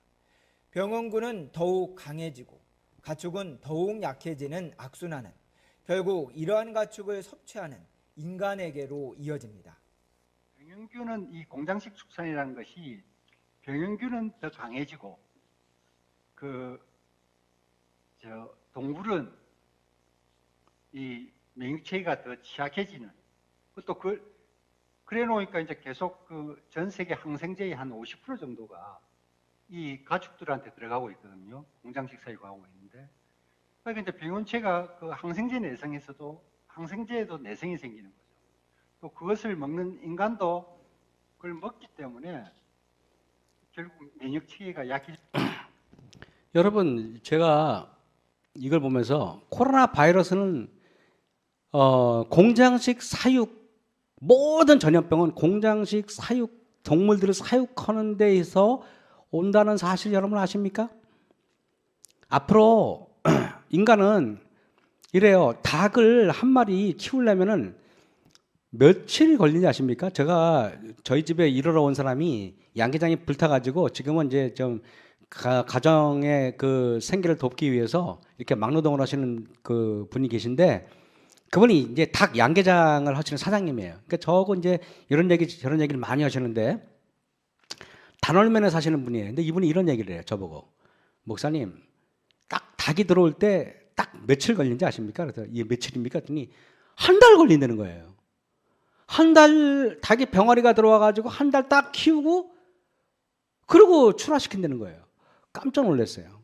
병원군은 더욱 강해지고 가축은 더욱 약해지는 악순환은 결국 이러한 가축을 섭취하는 인간에게로 이어집니다. 병영균은 이 공장식 축산이라는 것이 병영균은 더 강해지고 동물은 이免疫체계가 더 취약해지는 또 그래 놓으니까 이제 계속 전 세계 항생제의 한 50% 정도가 이 가축들한테 들어가고 있거든요. 공장식 사육하고 있는데. 그러니까 이제 병원체가 항생제 내성에서도 항생제에도 내성이 생기는 거죠. 또 그것을 먹는 인간도 그걸 먹기 때문에 결국免疫체계가 약해져. 여러분, 제가 이걸 보면서 코로나 바이러스는 공장식 사육, 모든 전염병은 공장식 사육, 동물들을 사육하는 데에서 온다는 사실 여러분 아십니까? 앞으로 인간은 이래요. 닭을 한 마리 키우려면은 며칠이 걸리는지 아십니까? 저희 집에 일하러 온 사람이 양계장이 불타가지고 지금은 이제 좀 가정의 생계를 돕기 위해서 이렇게 막노동을 하시는 그 분이 계신데, 그분이 이제 닭 양계장을 하시는 사장님이에요. 그러니까 저하고 이제 이런 얘기 저런 얘기를 많이 하시는데, 단월면에 사시는 분이에요. 근데 이분이 이런 얘기를 해요. 저보고, 목사님, 딱 닭이 들어올 때 딱 며칠 걸리는지 아십니까? 그래서 이게 며칠입니까? 했더니 한 달 걸린다는 거예요. 한 달 닭이 병아리가 들어와가지고 한 달 딱 키우고 그리고 출하시킨다는 거예요. 깜짝 놀랐어요.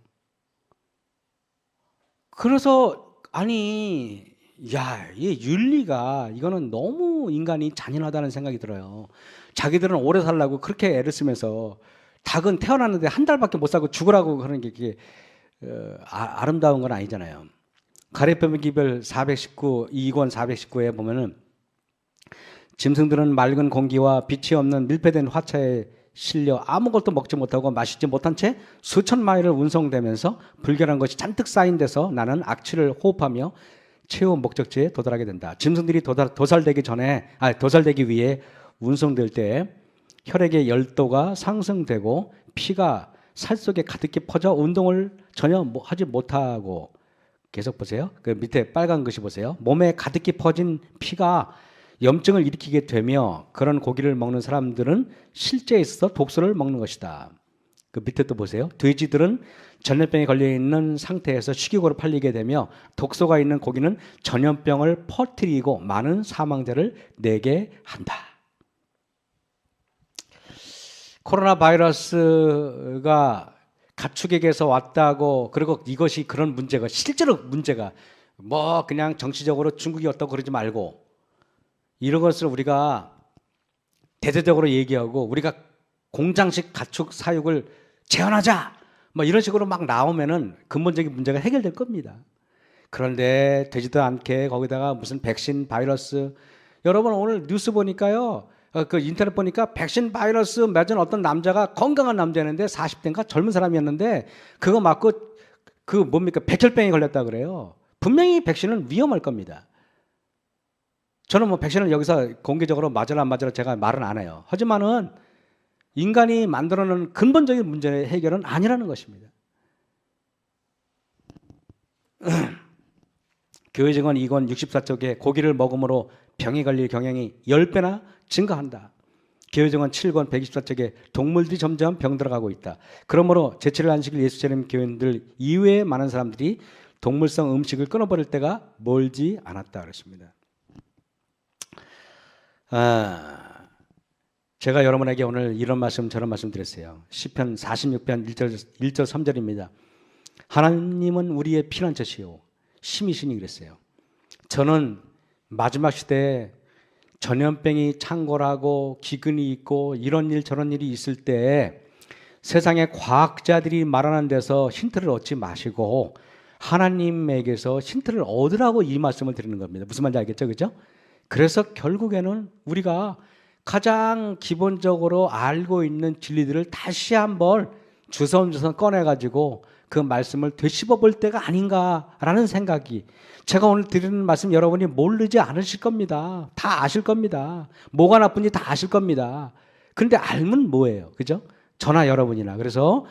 그래서 아니, 야, 이 윤리가 이거는 너무 인간이 잔인하다는 생각이 들어요. 자기들은 오래 살라고 그렇게 애를 쓰면서 닭은 태어났는데 한 달밖에 못 살고 죽으라고 그러는 게 이게 아름다운 건 아니잖아요. 가래표기별 419 2권 419에 보면은 짐승들은 맑은 공기와 빛이 없는 밀폐된 화차에 실려 아무것도 먹지 못하고 마시지 못한 채 수천 마일을 운송되면서 불결한 것이 잔뜩 쌓인 데서 나는 악취를 호흡하며 최후 목적지에 도달하게 된다. 짐승들이 도살되기 위해 운송될 때 혈액의 열도가 상승되고 피가 살 속에 가득히 퍼져 운동을 전혀 하지 못하고, 계속 보세요. 그 밑에 빨간 것이 보세요. 몸에 가득히 퍼진 피가 염증을 일으키게 되며 그런 고기를 먹는 사람들은 실제에 있어서 독소를 먹는 것이다. 그 밑에 또 보세요. 돼지들은 전염병에 걸려 있는 상태에서 식욕으로 팔리게 되며 독소가 있는 고기는 전염병을 퍼뜨리고 많은 사망자를 내게 한다. 코로나 바이러스가 가축에게서 왔다고, 그리고 이것이 그런 문제가 실제로 문제가 뭐 그냥 정치적으로 중국이 어떻고 그러지 말고 이런 것을 우리가 대대적으로 얘기하고 우리가 공장식 가축 사육을 제한하자 뭐 이런 식으로 막 나오면은 근본적인 문제가 해결될 겁니다. 그런데 되지도 않게 거기다가 무슨 백신 바이러스, 여러분 오늘 뉴스 보니까요, 그 인터넷 보니까 백신 바이러스 맞은 어떤 남자가 건강한 남자였는데 40대인가 젊은 사람이었는데 그거 맞고 백혈병에 걸렸다 그래요. 분명히 백신은 위험할 겁니다. 저는 뭐 백신을 여기서 공개적으로 맞으라 안 맞으라 제가 말은 안 해요. 하지만은 인간이 만들어놓은 근본적인 문제의 해결은 아니라는 것입니다. 교회증언 2권 64쪽에 고기를 먹음으로 병에 걸릴 경향이 10배나 증가한다. 교회증언 7권 124쪽에 동물들이 점점 병들어가고 있다. 그러므로 제7일 안식일 예수 차림 교인들 이외에 많은 사람들이 동물성 음식을 끊어버릴 때가 멀지 않았다 그랬습니다. 제가 여러분에게 오늘 이런 말씀 저런 말씀 드렸어요. 시편 46편 1절 3절입니다. 하나님은 우리의 피난처시요 힘이시니 그랬어요. 저는 마지막 시대에 전염병이 창궐하고 기근이 있고 이런 일 저런 일이 있을 때 세상의 과학자들이 말하는 데서 힌트를 얻지 마시고 하나님에게서 힌트를 얻으라고 이 말씀을 드리는 겁니다. 무슨 말인지 알겠죠? 그죠? 그래서 결국에는 우리가 가장 기본적으로 알고 있는 진리들을 다시 한번 주섬주섬 꺼내가지고 그 말씀을 되씹어 볼 때가 아닌가라는 생각이, 제가 오늘 드리는 말씀 여러분이 모르지 않으실 겁니다. 다 아실 겁니다. 뭐가 나쁜지 다 아실 겁니다. 그런데 알면 뭐예요? 그죠? 저나 여러분이나. 그래서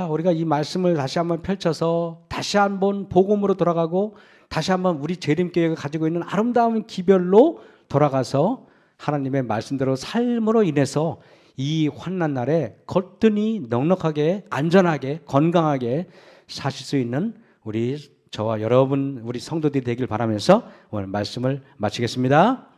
우리가 이 말씀을 다시 한번 펼쳐서 다시 한번 복음으로 돌아가고 다시 한번 우리 재림교회가 가지고 있는 아름다운 기별로 돌아가서 하나님의 말씀대로 삶으로 인해서 이 환난 날에 거뜬히 넉넉하게 안전하게 건강하게 사실 수 있는 우리 저와 여러분 우리 성도들이 되길 바라면서 오늘 말씀을 마치겠습니다.